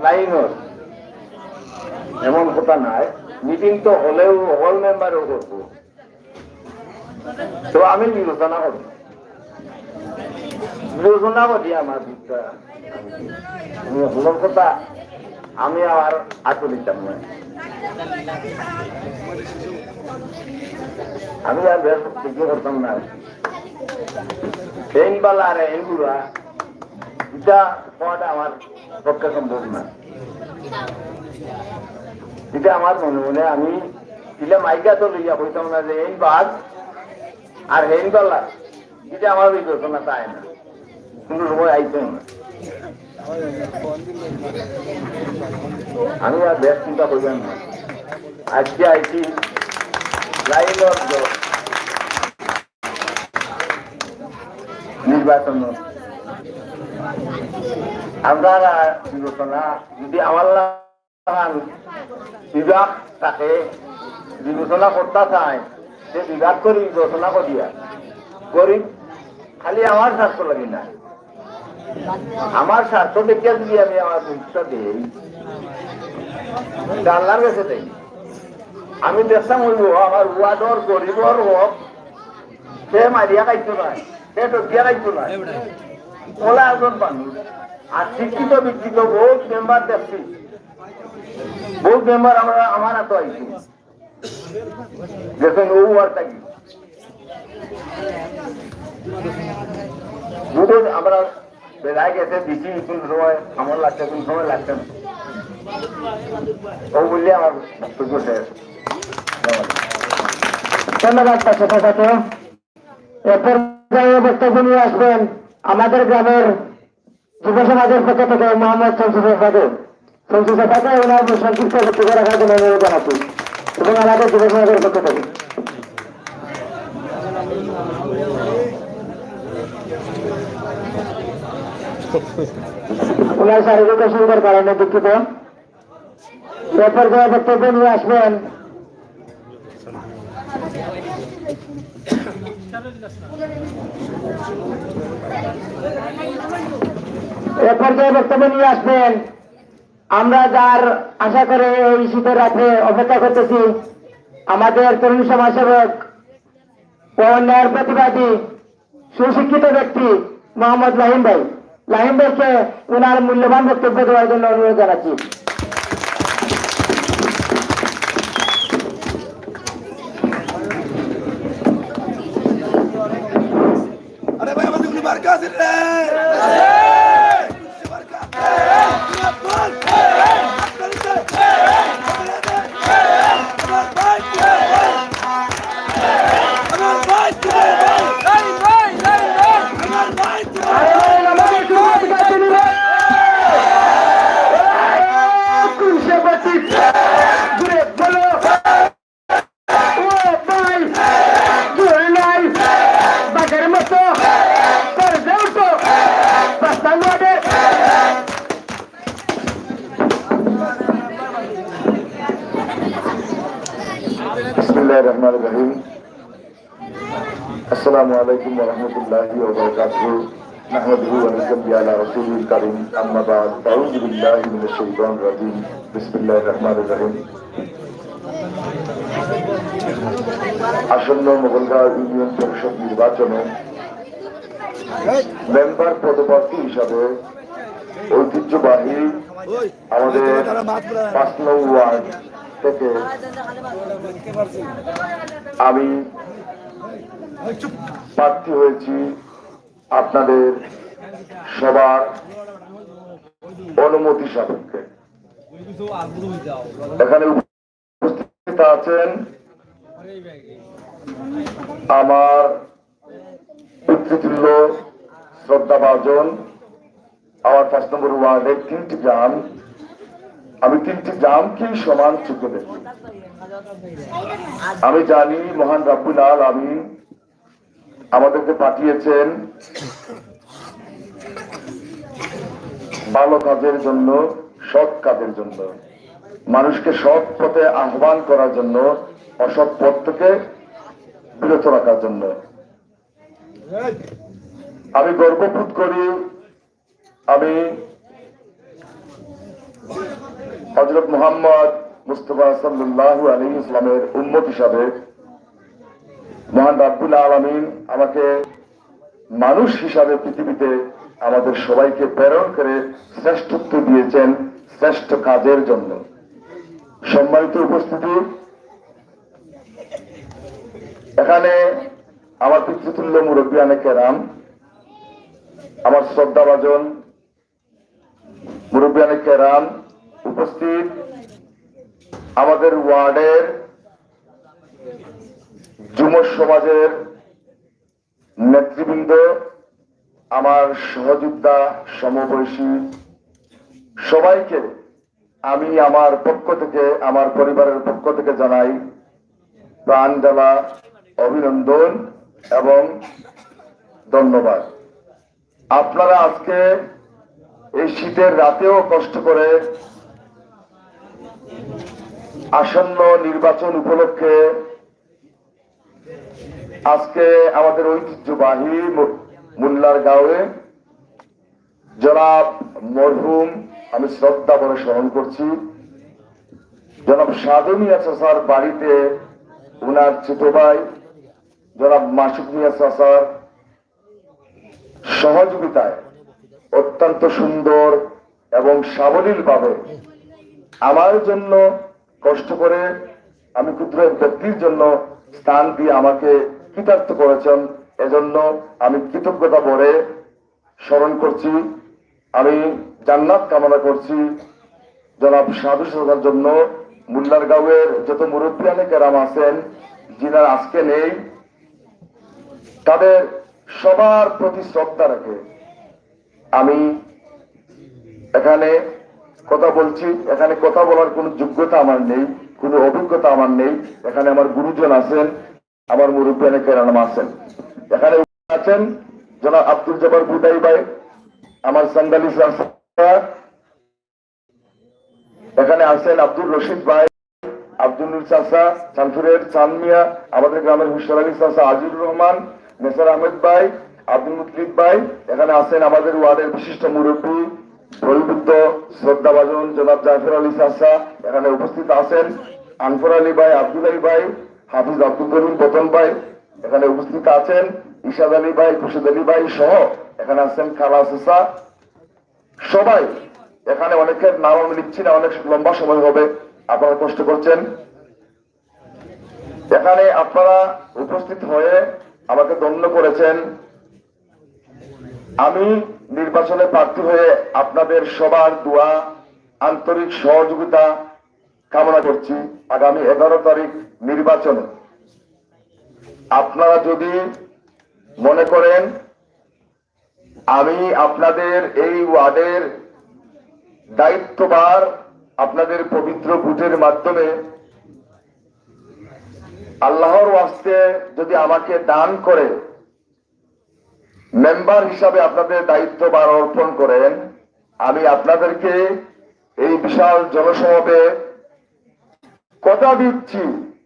লাইনত এমন কথা নাই। মিটিং তো হলেও হল মেম্বারও করবো, তো আমি বিবেচনা করব, বিবেচনা করি আমার হল কথা আমি আমার আটো দিতাম না। আমি আর বেশ ঠিকই করতাম না। হেনবালা আর হেনগুলা এটা হওয়াটা আমার পক্ষে সম্ভব না। এটা আমার মনে মনে আমি এটা মাইকা তো লইয়া বলতাম না যে এই বাঘ আর হেনবালা এটা আমার বিবেচনা তাই না, কিন্তু সময় আইতেন না। আমি আর বেশ চিন্তা করলাম না। আজকে আইছি লাইন নির্বাচন আপনারা বিবেচনা যদি আমার বিভাগ তাকে বিবেচনা করতে চায় সে বিভাগ করে বিবেচনা করিয়া গরিব খালি আমার স্বার্থ লাগি না, আমার স্বার্থ দেখিয়া যদি আমি আমার ভূমিকা দিই আল্লাহর কাছে দেই। আমি দেখতাম হইব আমার ওয়ার্ডর গরিবর হোক সে মারিয়া খাইতো না, সে টকিয়া খাইতো না, ওলা একজন মানুষ। আর শিক্ষিত বিক্ষিত বহুত মেম্বার দেখছি, বহুত মেম্বার আমরা আমার হাতে আইছি দেখেন ও আর থাকি আমরা বেড়ায় গেছে দিচ্ছি কোন সময় আমার লাগছে কোন সময় লাগছে না। ও বললে আমার বক্তব্য শেষ। ধন্যবাদ পাশে পাশাতে এরপর বক্তব্য নিয়ে আসবেন আমাদের গ্রামের যুব সমাজের পক্ষ থেকে মোহাম্মদ শমসু সাহেব। শমসু সাহেবকে ওনার সংক্ষিপ্ত বক্তব্য রাখার জন্য অনুরোধ জানাচ্ছি এবং আমাদের যুব সমাজের পক্ষ থেকে ওনার শারীরিক অসুবিধার কারণে দুঃখিত। এরপর বক্তব্য নিয়ে আসবেন এ পর্যায়ে বক্তব্য নিয়ে আসবেন আমরা যার আশা করে এই শীতের রাতে অপেক্ষা করতেছি আমাদের তরুণ সমাজসেবক ও ন্যায়ের প্রতিবাদী সুশিক্ষিত ব্যক্তি মোহাম্মদ লাহিম ভাই। লাহিম ভাইকে ওনার মূল্যবান বক্তব্য দেওয়ার জন্য অনুরোধ জানাচ্ছি। अरे भाई हमें दुगनी बार का सिर रे बिस्मिल्लाहिर्रहमानिर्रहीम अस्सलामु अलैकुम व रहमतुल्लाहि व बरकातुहू नहमदुहु व नस्तईनुहु अला रसूलिल करीम अम्मा बाद अऊযু बिल्लाहि मिनश शैतानिर रजीम बिस्मिल्लाहिर्रहमानिर्रहीम আসন্ন মোগলগাঁও ইউনিয়ন পরিষদ নির্বাচনে মেম্বার পদপ্রার্থী হিসাবে ঐতিহ্যবাহী আমাদের ৫ নং ওয়ার্ড থেকে আমি প্রার্থী হয়েছি আপনাদের সবার অনুমতি সাপেক্ষে। এখানে উপস্থিত আছেন আমার পিতৃতুল্য শ্রদ্ধাভাজন আমার ৫ নম্বর ওয়ার্ডের ৩টি গ্রাম। আমি ৩টি গ্রামকেই সমান চোখে দেখি। আমি জানি মহান রাব্বুল আলামিন আমাদেরকে পাঠিয়েছেন ভালো কাজের জন্য, সৎ কাজের জন্য, মানুষকে সৎ পথে আহ্বান করার জন্য, অসৎ পথ থেকে বিরত রাখার জন্য। আমি গর্ববোধ করি আমি হযরত মুহাম্মদ মুস্তাফা সাল্লাল্লাহু আলাইহি ওয়াসাল্লামের উম্মত হিসাবে মহান রাব্বুল আলামিন আমাকে মানুষ হিসাবে পৃথিবীতে আমাদের সবাইকে প্রেরণ করে শ্রেষ্ঠত্ব দিয়েছেন শ্রেষ্ঠ কাজের জন্য। সম্মানিত উপস্থিতি, এখানে আমার পিতৃতুল্য মুরব্বিয়ানে কেরাম, আমার শ্রদ্ধাভাজন মুরব্বিয়ানে কেরাম উপস্থিত, আমাদের ওয়ার্ডের যুব সমাজের নেতৃবৃন্দ, আমার সহযোদ্ধা সমবয়সী সবাইকে আমি আমার পক্ষ থেকে, আমার পরিবারের পক্ষ থেকে জানাই প্রাণ ঢালা অভিনন্দন এবং ধন্যবাদ। আপনারা আজকে এই শীতের রাতেও কষ্ট করে আসন্ন নির্বাচন উপলক্ষে আজকে আমাদের ঐতিহ্যবাহী মোল্লার গাঁওয়ে জনাব মরহুম, আমি শ্রদ্ধা ভরে স্মরণ করছি, জনাব সাধু মিয়া চাচার বাড়িতে উনার ছোট ভাই জনাব মাসুদ মিয়া চাচার সহযোগিতায় অত্যন্ত সুন্দর এবং সাবলীল ভাবে আমার জন্য কষ্ট করে, আমি ক্ষুদ্র ব্যক্তির জন্য স্থান দিয়ে আমাকে কৃতার্থ করেছেন। এজন্য আমি কৃতজ্ঞতা ভরে স্মরণ করছি। আমি জান্নাত কামনা করছি জনাব সাধু চাচার জন্য। মোল্লার গাঁওয়ের যত মুরব্বিয়ানে কেরাম আছেন যিনারা আজকে নেই, তাদের সবার প্রতি শ্রদ্ধা রেখে আমি এখানে কথা বলছি। এখানে কথা বলার কোনো যোগ্যতা আমার নেই, কোনো অভিজ্ঞতা আমার নেই। এখানে আমার গুরুজন আছেন, আমার মুরব্বিয়ানে কেরাম আছেন। এখানে আছেন জনাব আব্দুল জব্বার বুদাই ভাই, আমার সান্দালি চাচা, এখানে আছেন আব্দুল রশিদ ভাই, আব্দুল চাচা, চাঁদপুরের চাঁদ মিয়া, আমাদের গ্রামের হুশার আলী চাচা, আজিজুর রহমান, নেসার আহমেদ ভাই, আব্দুল মুতলিব ভাই, এখানে আছেন আমাদের ওয়ার্ডের বিশিষ্ট মুরব্বী বয়োবৃদ্ধ শ্রদ্ধাভাজন জনাব জাফর আলী চাচা, এখানে উপস্থিত আছেন আনফর আলী ভাই, আব্দুল আলী ভাই, হাফিজ আব্দুল করিম বতন ভাই, এখানে উপস্থিত আছেন ইশাদ আলী ভাই, খুরশেদ আলী ভাই সহ এখানে আছেন খালা চাচা, সবাই। এখানে অনেকের নাম আমি লিখছি না, অনেক লম্বা সময় হবে, আপনারা কষ্ট করছেন। এখানে আপনারা উপস্থিত হয়ে আমাকে ধন্য করেছেন। আমি নির্বাচনে প্রার্থী হয়ে আপনাদের সবার দোয়া, আন্তরিক সহযোগিতা কামনা করছি। আগামী 11 তারিখ নির্বাচনে আপনারা যদি মনে করেন আমি আপনাদের এই ওয়ার্ডের দায়িত্বভার আপনাদের পবিত্র ভোটের মাধ্যমে আল্লাহর ওয়াস্তে যদি আমাকে দান করে মেম্বার হিসাবে আপনাদের দায়িত্বভার অর্পণ করেন, আমি আপনাদেরকে এই বিশাল জনসমাবে কথা দিচ্ছি,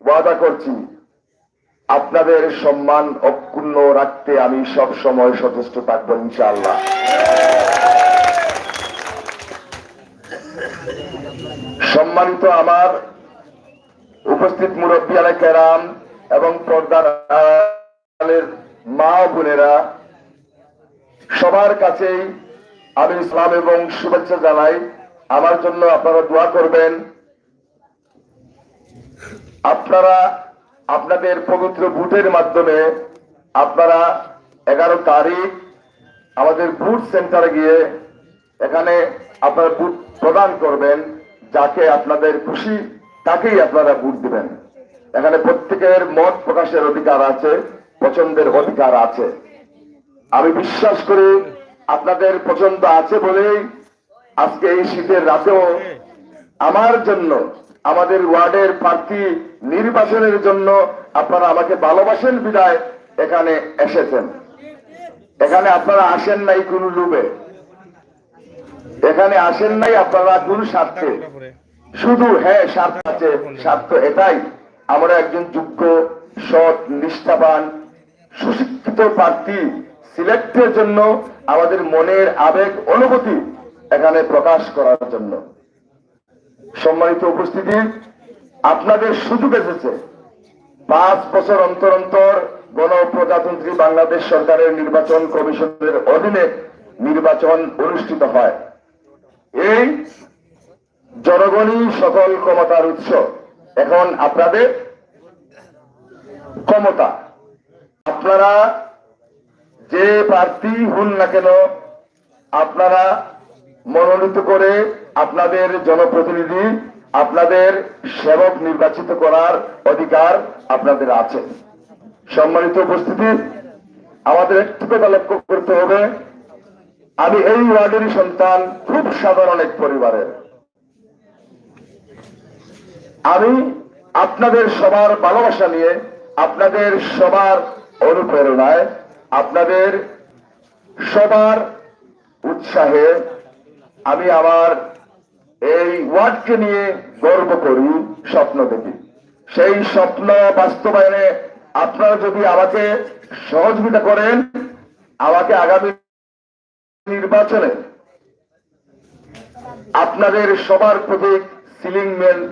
ওয়াদা করছি, আপনাদের সম্মান অক্ষুণ্ণ রাখতে আমি সব সময় সচেষ্ট থাকবো ইনশাআল্লাহ। সম্মানিত আমার উপস্থিত মুরব্বিয়ানে কেরাম এবং পর্দার আড়ালের মা বোনেরা, সবার কাছেই আমি ইসলাম এবং শুভেচ্ছা জানাই। আমার জন্য আপনারা দোয়া করবেন। আপনারা আপনাদের পবিত্র ভোটের মাধ্যমে আপনারা 11 তারিখ আমাদের ভোট সেন্টারে গিয়ে এখানে আপনারা ভোট প্রদান করবেন। যাকে আপনাদের খুশি তাকেই আপনারা ভোট দিবেন। এখানে প্রত্যেকের মত প্রকাশের অধিকার আছে, পছন্দের অধিকার আছে। আমি বিশ্বাস করি আপনাদের পছন্দ আছে বলেই আজকে এই শীতের রাতেও আমার জন্য, আমাদের ওয়ার্ডের প্রার্থী নির্বাচনের জন্য আপনারা আমাকে ভালোবাসেন বিদায় এখানে এসেছেন। এখানে আপনারা আসেন নাই কোন লোভে, এখানে আসেন নাই আপনারা কোন স্বার্থে, শুধু হ্যাঁ স্বার্থ আছে, স্বার্থ এটাই আমরা একজন যোগ্য, সৎ, নিষ্ঠাবান, সুশিক্ষিত প্রার্থী সিলেক্টের জন্য আমাদের মনের আবেগ অনুভূতি এখানে প্রকাশ করার জন্য। সম্মানিত উপস্থিতি, আপনাদের সুযোগ এসেছে। 5 বছর অন্তর অন্তর গণপ্রজাতন্ত্রী বাংলাদেশ সরকারের নির্বাচন কমিশনের অধীনে নির্বাচন অনুষ্ঠিত হয়। এই জনগণই সকল ক্ষমতার উৎস। এখন আপনাদের ক্ষমতা, আপনারা যে প্রার্থী হন না কেন আপনারা মনোনীত করে আপনাদের জনপ্রতিনিধি, আপনাদের সেবক নির্বাচিত করার অধিকার আপনাদের আছে। সম্মানিত উপস্থিতি, আমাদের একটু কথা লক্ষ্য করতে হবে, আমি এই ওয়ার্ডেরই সন্তান, খুব সাধারণ এক পরিবারের। আমি আপনাদের সবার ভালোবাসা নিয়ে, আপনাদের সবার অনুপ্রেরণায়, আপনাদের সবার উৎসাহে আমি আমার এই ওয়ার্ডকে নিয়ে গর্ব করি, স্বপ্ন দেখি। সেই স্বপ্ন বাস্তবায়নে আপনারা যদি আমাকে সহযোগিতা করেন, আমাকে আগামী নির্বাচনে আপনাদের সবার প্রতীক সিলিং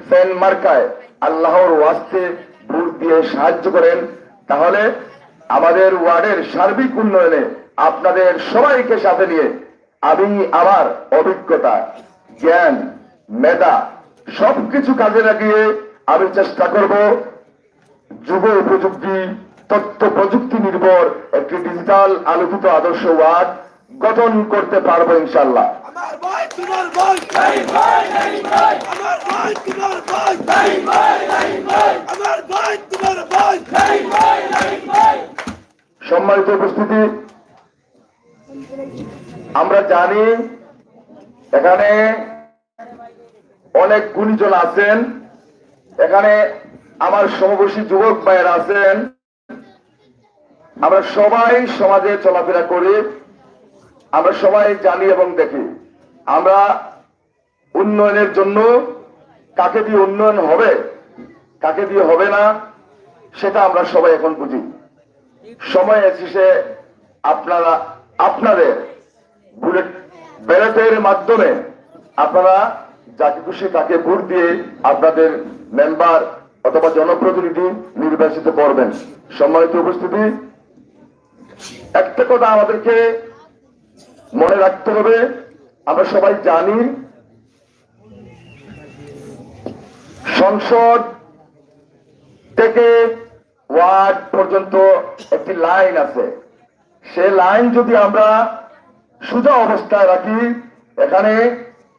ফ্যান মার্কায় আল্লাহর ওয়াস্তে ভোট দিয়ে সাহায্য করেন, তাহলে আমাদের ওয়ার্ডের সার্বিক উন্নয়নে আপনাদের সবাইকে সাথে নিয়ে আমি আমার অভিজ্ঞতা, জ্ঞান, মেধা সবকিছু কাজে লাগিয়ে আমি চেষ্টা করব যুব উপযোগী, তথ্য প্রযুক্তি নির্ভর একটি ডিজিটাল আলোকিত আদর্শ ওয়ার্ড গঠন করতে পারবো ইনশাল্লাহ। সম্মানিত উপস্থিতি, আমরা জানি এখানে অনেক গুণীজন আছেন, এখানে আমার সমবয়সী যুবক ভাইয়েরা আছেন। আমরা সবাই সমাজে চলাফেরা করি, আমরা সবাই জানি এবং দেখি আমরা উন্নয়নের জন্য কাকে দিয়ে উন্নয়ন হবে, কাকে দিয়ে হবে না, সেটা আমরা সবাই এখন বুঝি। সময় শেষে আপনারা আপনাদের বুলেট ব্যালটের মাধ্যমে আপনারা যাকে খুশি তাকে ভোট দিয়ে আপনাদের মেম্বার অথবা জনপ্রতিনিধি নির্বাচিত করবেন। সম্মানিত উপস্থিতি, একটা কথা আমাদেরকে মনে রাখতে হবে, আমরা সবাই জানি সংসদ থেকে ওয়ার্ড পর্যন্ত একটি লাইন আছে। সে লাইন যদি আমরা সোজা অবস্থায় রাখি, এখানে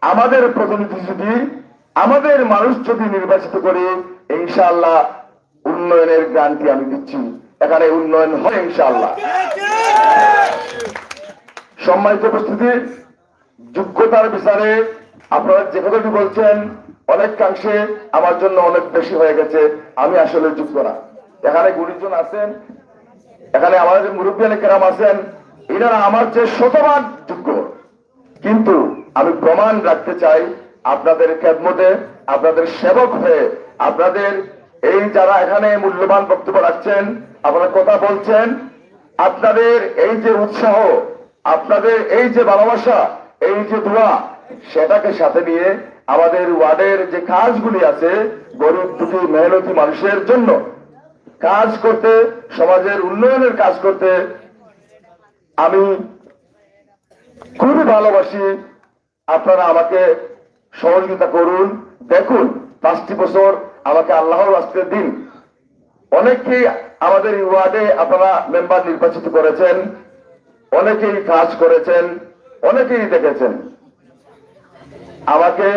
আমাদের প্রতিনিধি যদি আমাদের মানুষ যদি নির্বাচিত করে, ইনশাআল্লাহ উন্নয়নের গ্যারান্টি আমি দিচ্ছি, এখানে উন্নয়ন হয় ইনশাআল্লাহ। সম্মানিত উপস্থিতি, যোগ্যতার বিচারে আপনারা যে কথাটি বলছেন অনেকাংশে আমার জন্য অনেক বেশি হয়ে গেছে। আমি আসলে যোগ্য না। এখানে গুণীজন আছেন, এখানে আমাদের মুরব্বিয়ানে কেরাম আছেন, এনারা আমার চেয়ে শতভাগ যোগ্য। কিন্তু আমি প্রমাণ রাখতে চাই আপনাদের খেদমতে, আপনাদের সেবক হয়ে, আপনাদের এই যারা এখানে মূল্যবান বক্তব্য রাখছেন, আপনারা কথা বলছেন, আপনাদের এই যে উৎসাহ, আপনাদের এই যে ভালোবাসা, এই যে দোয়া, সেটাকে সাথে নিয়ে আমাদের ওয়ার্ডের যে কাজগুলি আছে গরিব দুঃখী মেহনতি মানুষের জন্য কাজ করতে, সমাজের উন্নয়নের কাজ করতে আমি খুবই ভালোবাসি। আপনারা আমাকে সহযোগিতা করুন। দেখুন 5টি বছর আমাকে আল্লাহর রাস্তায় দিন। অনেকেই আমাদের ওয়ার্ডে আপনারা মেম্বার নির্বাচিত করেছেন, অনেকেই কাজ করেছেন, অনেকেই দেখেছেন। আমাকে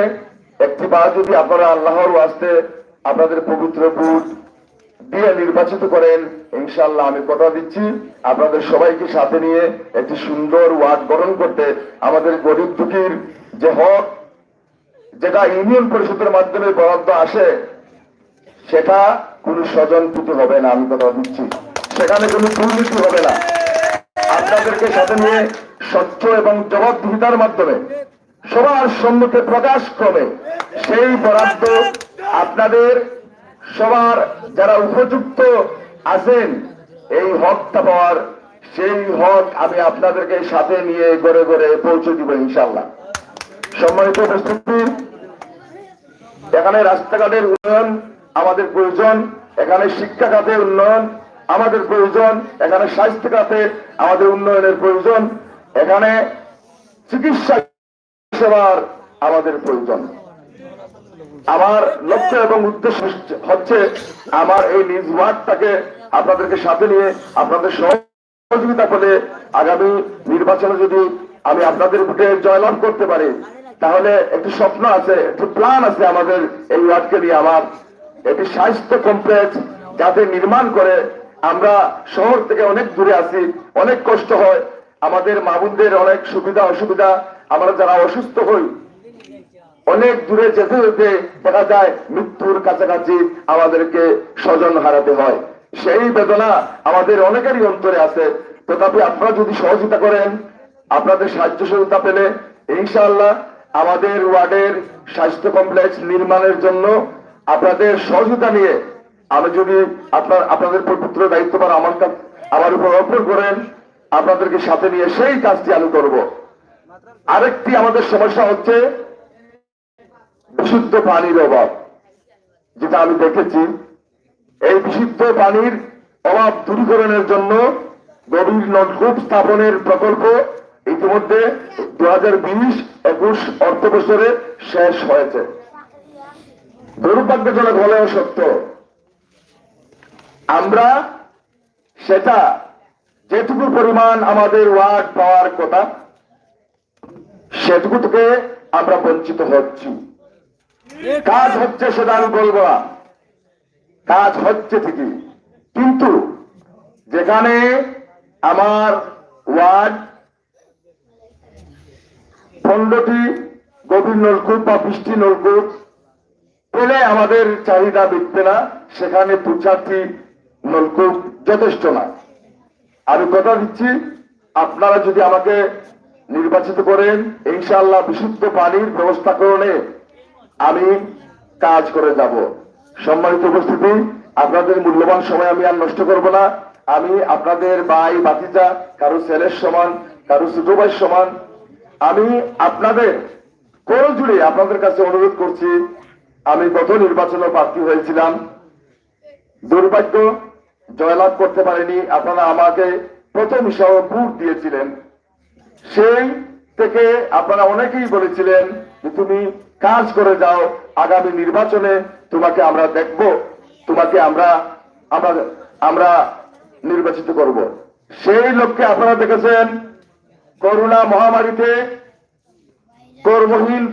একটি বার যদি আপনারা আল্লাহর ওয়াস্তে আপনাদের পবিত্র ভোট দিয়ে নির্বাচিত করেন, ইনশাআল্লাহ আমি কথা দিচ্ছি আপনাদের সবাইকে সাথে নিয়ে একটি সুন্দর ওয়ার্ড গঠন করতে, আমাদের গরিব দুঃখীর যে হক যেটা ইউনিয়ন পরিষদের মাধ্যমে বরাদ্দ আসে, সেটা কোনো স্বজনপ্রীতি হবে না। আমি কথা দিচ্ছি, সেখানে কোনো দুর্নীতি হবে না। আপনাদেরকে সাথে নিয়ে স্বচ্ছ এবং জবাবদিহিতার মাধ্যমে সবার সম্মুখে প্রকাশ ক্রমে সেই বরাদ্দ আপনাদের সবার যারা উপযুক্ত আছেন এই হকটা পাওয়ার, সেই হক আমি আপনাদেরকে সাথে নিয়ে গড়ে গড়ে পৌঁছে দিব ইনশাআল্লাহ। সম্মানিত উপস্থিতি, এখানে রাস্তাঘাটের উন্নয়ন আমাদের প্রয়োজন, এখানে শিক্ষা খাতে উন্নয়ন আমাদের প্রয়োজন, এখানে স্বাস্থ্য খাতে আমাদের উন্নয়নের প্রয়োজন, এখানে চিকিৎসা সেবার আমাদের প্রয়োজন। আমার লক্ষ্য এবং উদ্দেশ্য হচ্ছে আমার এই নিজ ওয়ার্ডটাকে আপনাদেরকে সাথে নিয়ে আপনাদের সহযোগিতা করে আগামী নির্বাচনে যদি আমি আপনাদের ভোটে জয়লাভ করতে পারি, তাহলে একটি স্বপ্ন আছে, একটি প্ল্যান আছে আমাদের এই ওয়ার্ডকে নিয়ে। আমার একটি স্বাস্থ্য কমপ্লেক্স যাতে নির্মাণ করে, আমরা শহর থেকে অনেক দূরে আছি, অনেক কষ্ট হয়, আমাদের মা বোনদের অনেক সুবিধা অসুবিধা, আমরা যারা অসুস্থ হই অনেক দূরে যেতে যেতে দেখা যায় মৃত্যুর কাছাকাছি আমাদেরকে স্বজন হারাতে হয়। সেই বেদনা আমাদের অনেকেরই অন্তরে আছে। তথাপি আপনারা যদি সহযোগিতা করেন, আপনাদের সাহায্য সহযোগিতা পেলে ইনশাআল্লাহ আমাদের ওয়ার্ডের স্বাস্থ্য কমপ্লেক্স নির্মাণের জন্য আপনাদের সহযোগিতা নিয়ে আমি যদি আপনাদের পবিত্র দায়িত্বভার আমার উপর অর্পণ করেন, আপনাদেরকে সাথে নিয়ে সেই কাজটি আমি করব। আরেকটি আমাদের সমস্যা হচ্ছে বিশুদ্ধ পানির অভাব, যেটা আমি দেখেছি। এই বিশুদ্ধ পানির অভাব দূরীকরণের জন্য গভীর নলকূপ স্থাপনের প্রকল্প ইতিমধ্যে 2020-21 অর্থ বছরে শেষ হয়েছে। দুর্ভাগ্যজনক হলেও সত্য, আমরা সেটা যেটুকু পরিমাণ আমাদের ওয়ার্ড পাওয়ার কথা সেটুকু থেকে আমরা বঞ্চিত হচ্ছি। কাজ হচ্ছে সেটা আমি বলবো না, কাজ হচ্ছে ঠিকই, কিন্তু যেখানে আমার ওয়ার্ড 15টি গভীর নলকূপ বা 20টি নলকূপ পেলে আমাদের চাহিদা মিটবে না, সেখানে 2-4টি নলকূপ যথেষ্ট না। আমি কথা দিচ্ছি আপনারা যদি আমাকে নির্বাচিত করেন, ইনশাআল্লাহ বিশুদ্ধ পানির ব্যবস্থাকরণে আমি কাজ করে যাব। সম্মানিত উপস্থিতি, আপনাদের মূল্যবান সময় আমি আর নষ্ট করব না। আমি আপনাদের ভাই ভাতিজা, কারো ছেলের সমান, কারো ছোট ভাইয়ের সমান। আমি আপনাদের কোন জুড়ে আপনাদের কাছে অনুরোধ করছি, আমি গত নির্বাচনে প্রার্থী হয়েছিলাম, দুর্ভাগ্য জয়লাভ করতে পারিনি। আপনারা আমাকে প্রথম হিসাবে ভোট দিয়েছিলেন, সেই থেকে আপনারা অনেকেই বলেছিলেন যে তুমি কাজ করে যাও, আগামী নির্বাচনে তোমাকে আমরা দেখব, তোমাকে আমরা আমরা আমরা নির্বাচিত করব। সেই লক্ষ্যে আপনারা দেখেছেন করোনা মহামারীতে কর্মহীন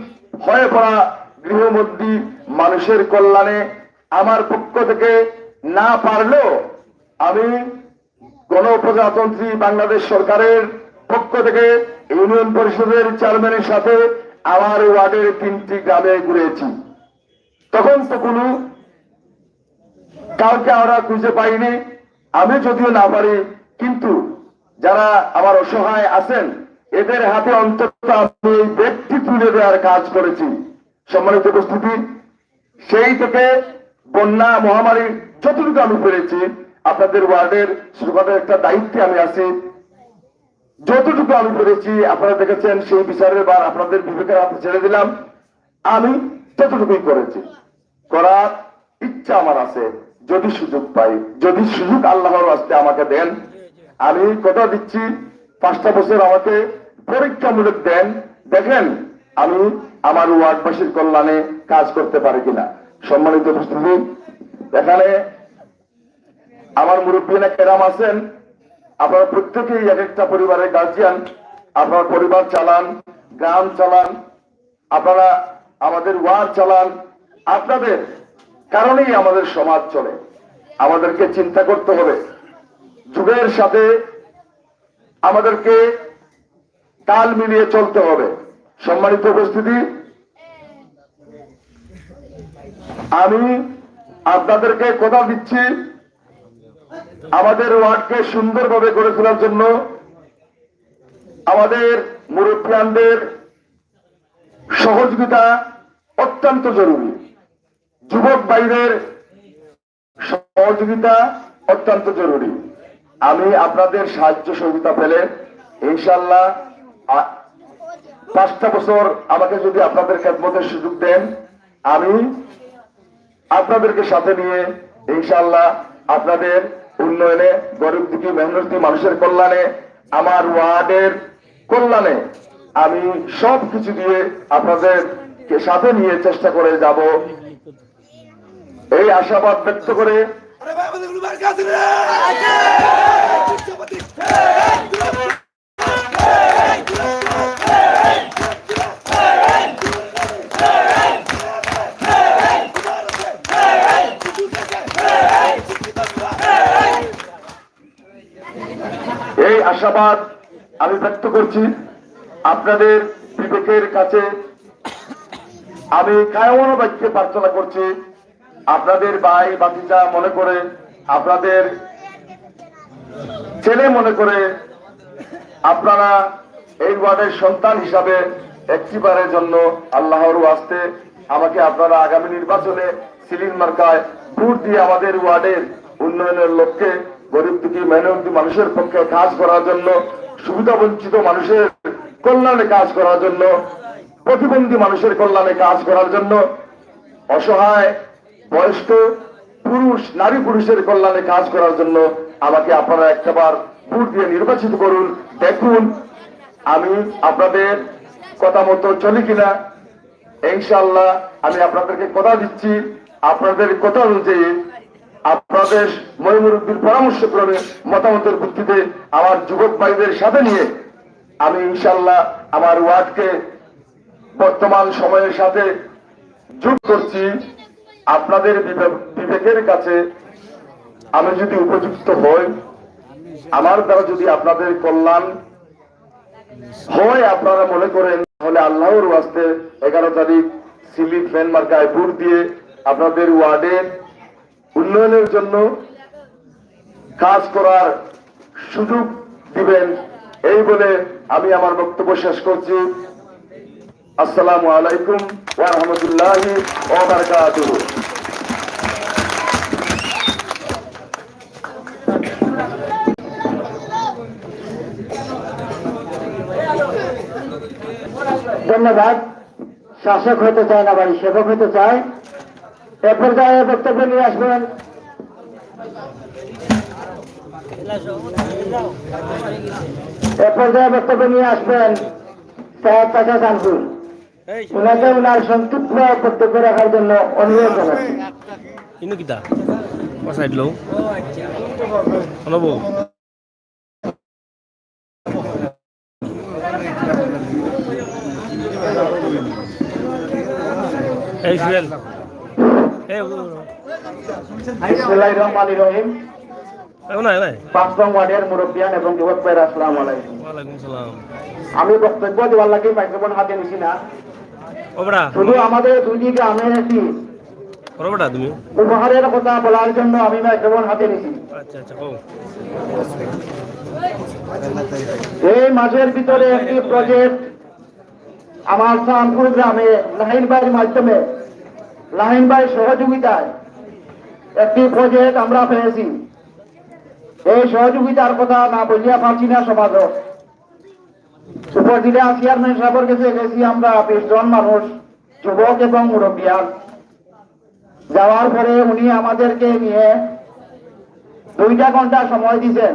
হয়ে পড়া গৃহবন্দী মানুষের কল্যাণে আমার পক্ষ থেকে না পারলেও আমি গণপ্রজাতন্ত্রী বাংলাদেশ সরকারের পক্ষ থেকে ইউনিয়ন পরিষদের চেয়ারম্যানের সাথে আমার ওয়ার্ডের 3টি গ্রামে ঘুরেছি। তখন তো কোনো কাউকে আমরা খুঁজে পাইনি। আমি যদিও না পারি, কিন্তু যারা আমার অসহায় আছেন এদের হাতে অন্তত আমি এই ব্যক্তি তুলে দেওয়ার কাজ করেছি। সম্মানিত উপস্থিতি, সেই থেকে বন্যা মহামারী যতটুকু আমি পেরেছি, আপনাদের ওয়ার্ডের সুরক্ষার একটা দায়িত্বে আমি আছি, যতটুকু আমি পেরেছি আপনারা দেখেছেন, সেই বিচারের বার আপনাদের বিবেকের হাতে ছেড়ে দিলাম। আমি ততটুকুই করেছি, করার ইচ্ছা আমার আছে। যদি সুযোগ পাই, যদি সুযোগ আল্লাহর রাস্তায় আমাকে দেন, আমি কথা দিচ্ছি 5টা বছর আমাকে পরীক্ষামূলক দেন, দেখেন আমি আমার ওয়ার্ডবাসীর কল্যাণে কাজ করতে পারি কিনা। সম্মানিত উপস্থিতি, এখানে আমার মুরব্বীরা কেরাম আছেন, আপনারা প্রত্যেকেই এক একটা পরিবারের গার্জিয়ান, আপনার পরিবার চালান, গ্রাম চালান, আপনারা আমাদের ওয়ার্ড চালান। আপনাদের কারণেই আমাদের সমাজ চলে। আমাদেরকে চিন্তা করতে হবে, যুগের সাথে আমাদেরকে তাল মিলিয়ে চলতে হবে। সম্মানিত উপস্থিতি, আমি আপনাদেরকে কথা দিচ্ছি, আমাদের ওয়ার্ডকে সুন্দরভাবে গড়ে তোলার জন্য আমাদের মুরব্বিয়ানদের সহযোগিতা অত্যন্ত জরুরি, যুবক ভাইদের সহযোগিতা অত্যন্ত জরুরি। আমি আপনাদের সাহায্য সহযোগিতা পেলে ইনশাল্লাহ 5টা বছর আমাকে যদি আপনাদের খেদমতের সুযোগ দেন, আমি আপনাদেরকে সাথে নিয়ে ইনশাল্লাহ আপনাদের উন্নয়নে, গরিব দুঃখী মেহনতি মানুষের কল্যাণে, আমার ওয়ার্ডের কল্যাণে আমি সবকিছু দিয়ে আপনাদেরকে সাথে নিয়ে চেষ্টা করে যাব, এই আশাবাদ ব্যক্ত করে আরে ভাই আমাদের কোনো মার্কা আছে রে এই আশাবাদ আমি ব্যক্ত করছি। আপনাদের বিবেকের কাছে আমি কায়মনো বাক্যে প্রার্থনা করছি, আপনাদের ভাই ভাতিজা মনে করে, আপনাদের ছেলে মনে করে, আপনারা এই ওয়ার্ডের সন্তান হিসাবে একটিবারের জন্য আল্লাহর ওয়াস্তে আমাকে আপনারা আগামী নির্বাচনে সিলিং মার্কায় ভোট দিয়ে আমাদের ওয়ার্ডের উন্নয়নের লক্ষ্যে, গরিব দুঃখী মেহনতি মানুষের পক্ষে কাজ করার জন্য, সুবিধা বঞ্চিত মানুষের কল্যাণে কাজ করার জন্য, প্রতিবন্ধী মানুষের কল্যাণে কাজ করার জন্য, অসহায় বয়স্ক পুরুষ নারী পুরুষের কল্যাণে কাজ করার জন্য আমাকে আপনারা একটাবার ভোট দিয়ে নির্বাচিত করুন। দেখুন আমি আপনাদের কথা মতো চলি কিনা। ইনশাআল্লাহ আমি আপনাদেরকে কথা দিচ্ছি, আপনাদের কথা অনুযায়ী, আপনাদের মুরব্বীর পরামর্শ ক্রমে, মতামতের ভিত্তিতে আমার যুবক ভাইদের সাথে নিয়ে আমি ইনশাআল্লাহ আমার ওয়ার্ডকে বর্তমান সময়ের সাথে যোগ করছি। আপনাদের বিবেকের কাছে আমি যদি উপযুক্ত হই, আমার দ্বারা যদি আপনাদের কল্যাণ হয় আপনারা মনে করেন, তাহলে আল্লাহর ওয়াস্তে 11 তারিখ সিলিপ ফ্যান মার্কায় ভোট দিয়ে আপনাদের ওয়ার্ডের উন্নয়নের জন্য কাজ করার সুযোগ দিবেন, এই বলে আমি আমার বক্তব্য শেষ করছি। আসসালামু আলাইকুম ওয়া রাহমাতুল্লাহি ওয়া বারাকাতুহু। ধন্যবাদ। শাসক হতে চায় না ভাই, সেবক হতে চায়। এ পর্যায়ে বক্তব্য নিয়ে আসবেন সাহেব চাচা শামসুল। ওনাকে ওনার সংক্ষিপ্ত বক্তব্য রাখার জন্য অনুরোধ জানাচ্ছি। Ini kita. Pas side low. Ano po? Hey, Shwel. Hey, বিসমিল্লাহির রহমানির রহিম। নাই। 5 নং ওয়ার্ডের মুরব্বিয়ান এবং যুবক ভাইরা, আসসালামু আলাইকুম। ওয়ালাইকুম সালাম। আমি বক্তব্য দেওয়ার লাগি মাইক্রোফোন হাতে নিছি না, ও বড়া। শুধু আমাদের দুই গ্রামের একটি ওরে বড়া তুমি। উপহারের কথা বলার জন্য আমি মাইক্রোফোন হাতে নিছি। আচ্ছা কও। এই মাসের ভিতরে একটি প্রজেক্ট আমার শামপুর গ্রামে লাহিন ভাইয়ের মাধ্যমে, লাহিন ভাইয়ের সহযোগিতায় একটি প্রজেক্ট আমরা পেয়েছি। এই সহযোগিতার কথা না বলিয়া পারছি না সমাজ। উপজেলা চেয়ারম্যান সাহেবের কাছে গেছি আমরা 20 জন মানুষ, যুবক এবং মুরব্বিয়ান। যাওয়ার পরে উনি আমাদেরকে নিয়ে 2 ঘন্টা সময় দিয়েছেন।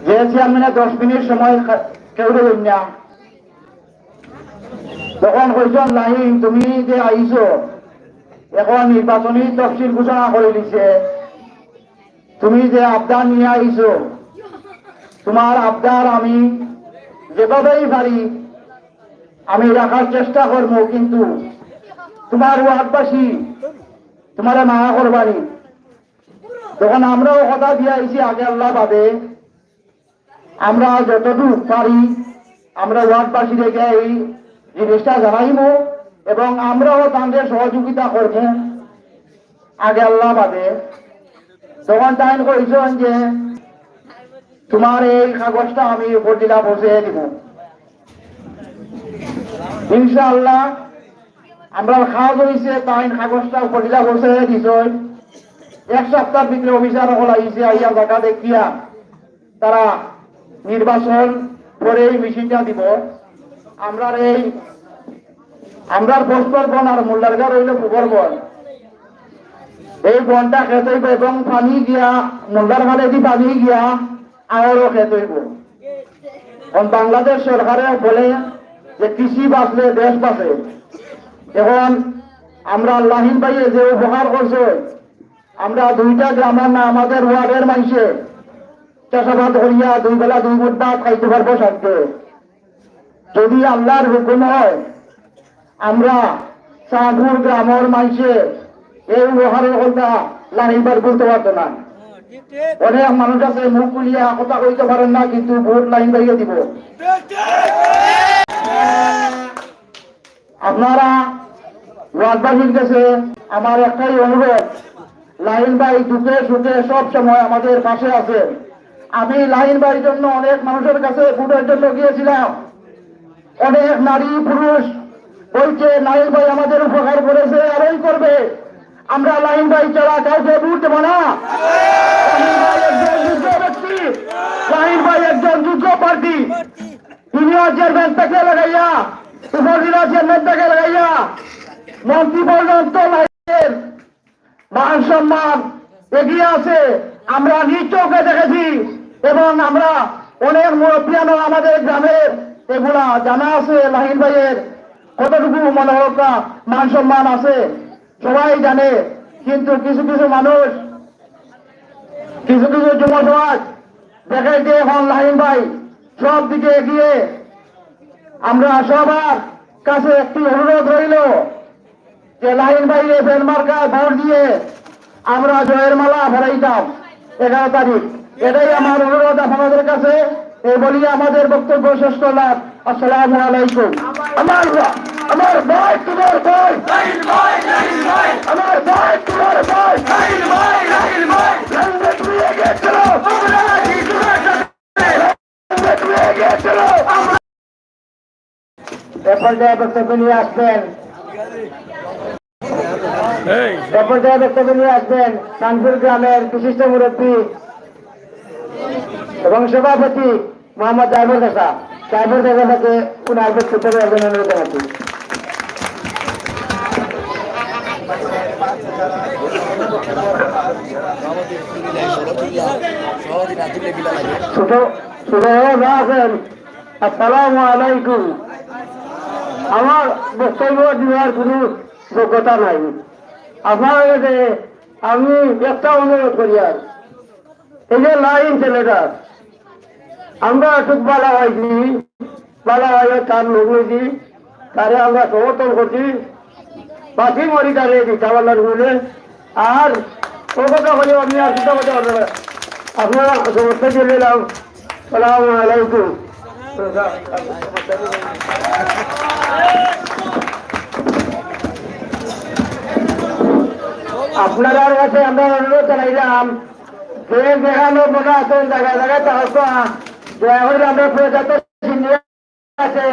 যে চেয়ারম্যানের 10 মিনিট সময় কেউ দেবেন না। তখন কইজন লাহিন, তুমি যে আইছো এখন নির্বাচনী তফসিল ঘোষণা করে দিছে, তুমি যে আবদার নিয়ে আইছো, তোমার আবদার আমি যেভাবেই পারি আমি রাখার চেষ্টা করবো, কিন্তু তোমার ওয়ার্ডবাসী তোমার মায়া করবানি। তখন আমরাও কথা দিয়ে আইছি, আগে আল্লাহ বাদে আমরা যতটুকু পারি আমরা ওয়ার্ডবাসী রেখে এই জিনিসটা জানাইব এবং আমরাও তাদের সহযোগিতা করব, আগে আল্লাহ বাদে। তখন তাই কইছেন যে তোমার এই কাগজটা আমি উপজেলা বসে দিব। ইনশাআল্লাহ আমরা কাজ হয়েছে, তাই কাগজটা উপজেলা বসে দিছ। 1 সপ্তাহের ভিতরে অফিসার হল আইছে, আইয়া দেখা দেখিয়া তারা নির্বাচন করে এই মেশিনটা দিব। আমরার বস্তর বন আর মোল্লারগার হইল পুকুর বন। এই বনটা খেত হইব এবং পানি গিয়া মোল্লার ঘাটে দি পানি গিয়া আরও খেত হইব। বাংলাদেশ সরকারে বলে যে কৃষি বাঁচলে দেশ বাঁচে। এখন আমরা লাহিন ভাইয়ে যে উপকার করছে, আমরা 2টা গ্রামের না আমাদের ওয়ার্ডের মানুষে চাষাবাদ করিয়া 2 বেলা 2 মুঠ ভাত খাইতে পারবো সাথে। যদি আল্লাহর হুকুম হয় আমরা শাহপুর গ্রামের মানুষে এই উপহারের কথা লাহিন ভাই বলতে পারতো না। অনেক মানুষ আছে মুখ খুলিয়া কথা কইতে পারেন না, কিন্তু ভোট লাহিন ভাইকে দিব। আপনারা ওয়ার্ডবাসীর কাছে আমার একটাই অনুরোধ, লাহিন ভাই দুঃখে সুখে সব সময় আমাদের পাশে আছে। আমি লাহিন ভাইয়ের জন্য অনেক মানুষের কাছে ভোটের জন্য গিয়েছিলাম। অনেক নারী পুরুষ বলছে লাহিন ভাই আমাদের উপকার করেছে, আরোই করবে। আমরা লাহিন ভাই ছাড়া কাউকে ভোট দেব না। লাহিন ভাই একজন যোগ্য ব্যক্তি, লাহিন ভাই একজন যোগ্য প্রার্থী। ইউনিয়ন চেয়ারম্যান থেকে লাগাইয়া, উপজেলা চেয়ারম্যান থেকে লাগাইয়া মন্ত্রী পর্যন্ত লাহিনের মান সম্মান এগিয়ে আছে। আমরা নিজ চোখে দেখেছি এবং আমরা অনেক মুরব্বিয়ানও আমাদের গ্রামের এগুলা জানা আছে। লাহিন ভাইয়ের কতটুকু মনোহরতা মান সম্মান আছে সবাই জানে, কিন্তু কিছু কিছু মানুষ, কিছু কিছু যুব সমাজ দেখে যে এখন লাহিন ভাই সব দিকে এগিয়ে। আমরা সবার কাছে একটি অনুরোধ রইল যে লাহিন ভাইয়ে বেল মার্কায় ভোট দিয়ে আমরা জয়ের মালা ভরাইতাম 11 তারিখ। এটাই আমার অনুরোধ আপনাদের কাছে। এই বলি আমাদের বক্তব্য শেষ করলাম। আসসালামু আলাইকুম। আমার ভাই তোমার ভাই, আমার ভাই তোমার ভাই, তুমি এগিয়ে চলো, তুমি এগিয়ে চলো। এ পর্যায়ে বক্তব্য নিয়ে আসবেন কানপুর গ্রামের বিশিষ্ট মুরব্বী এবং সভাপতি মোহাম্মদ জাহির কাকা। তারপর দেখা থাকে উনার পক্ষ থেকে একজন অনুরোধ জানাচ্ছি। ছোট ছোট আছেন, আসসালামু আলাইকুম। আমার বক্তব্য দেওয়ার কোনো যোগ্যতা নাই। আপনার কাছে আমি একটা অনুরোধ করি, আর এই যে লাইন ছেলেটা আমরা একটু বালা হয়েছি, বালা হয়ে তার লোক নিয়েছি, তারে আমরা সমর্থন করছি, বাকি মরি তারে দিতাবাল্লার বলে। আর ও কথা বলে আপনি আর চিন্তা করতে পারবেন না। আপনারা সমর্থন দিয়ে নিলাম। সালাম আলাইকুম। আপনারা কাছে আমরা অনুরোধ জানাইলাম, যে যেখানে মনে আছেন জায়গায় জায়গায় তাহলে দয়া করে আমরা প্রজাত আছে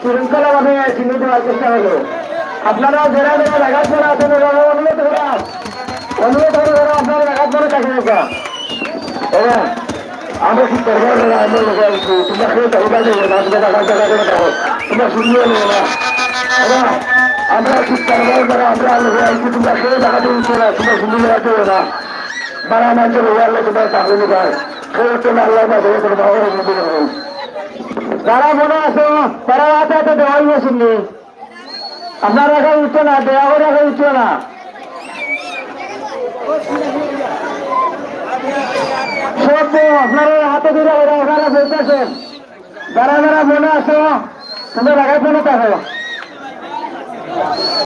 শৃঙ্খলা ভাবে চিনি দেওয়ার চেষ্টা হলো। আপনারা যারা যারা জায়গায় পড়ে আছেন অনুরোধ করলাম, অনুরোধ করে আপনারা জায়গায় পড়ে থাকেন। আমরা কি করবো তোমরা খেয়ে চাহিদা দেবো না, তোমরা টাকা টাকা করে থাকো, তোমরা শুনিয়ে নেবো না। আমরা ঠিক করবো যারা আমরা আইছি, তোমরা খেয়ে টাকা দিয়ে উঠছে না, তোমরা শুনিয়ে দেবো না। বাড়া মানুষের ওয়ারলে তোমার চাকরি নিতে খেয়ে তো আল্লাহ বা ধরে করে বাবা যারা মনে আছে তারা আছে তো দেওয়াই শুনলি। আপনার রাখা উঠছে না, দেওয়া করে রাখা উঠছে না। সব আপনারা হাতে ধরে আপনারা বলতেছেন, যারা যারা মনে আছে তোমরা রাখার জন্য থাকো।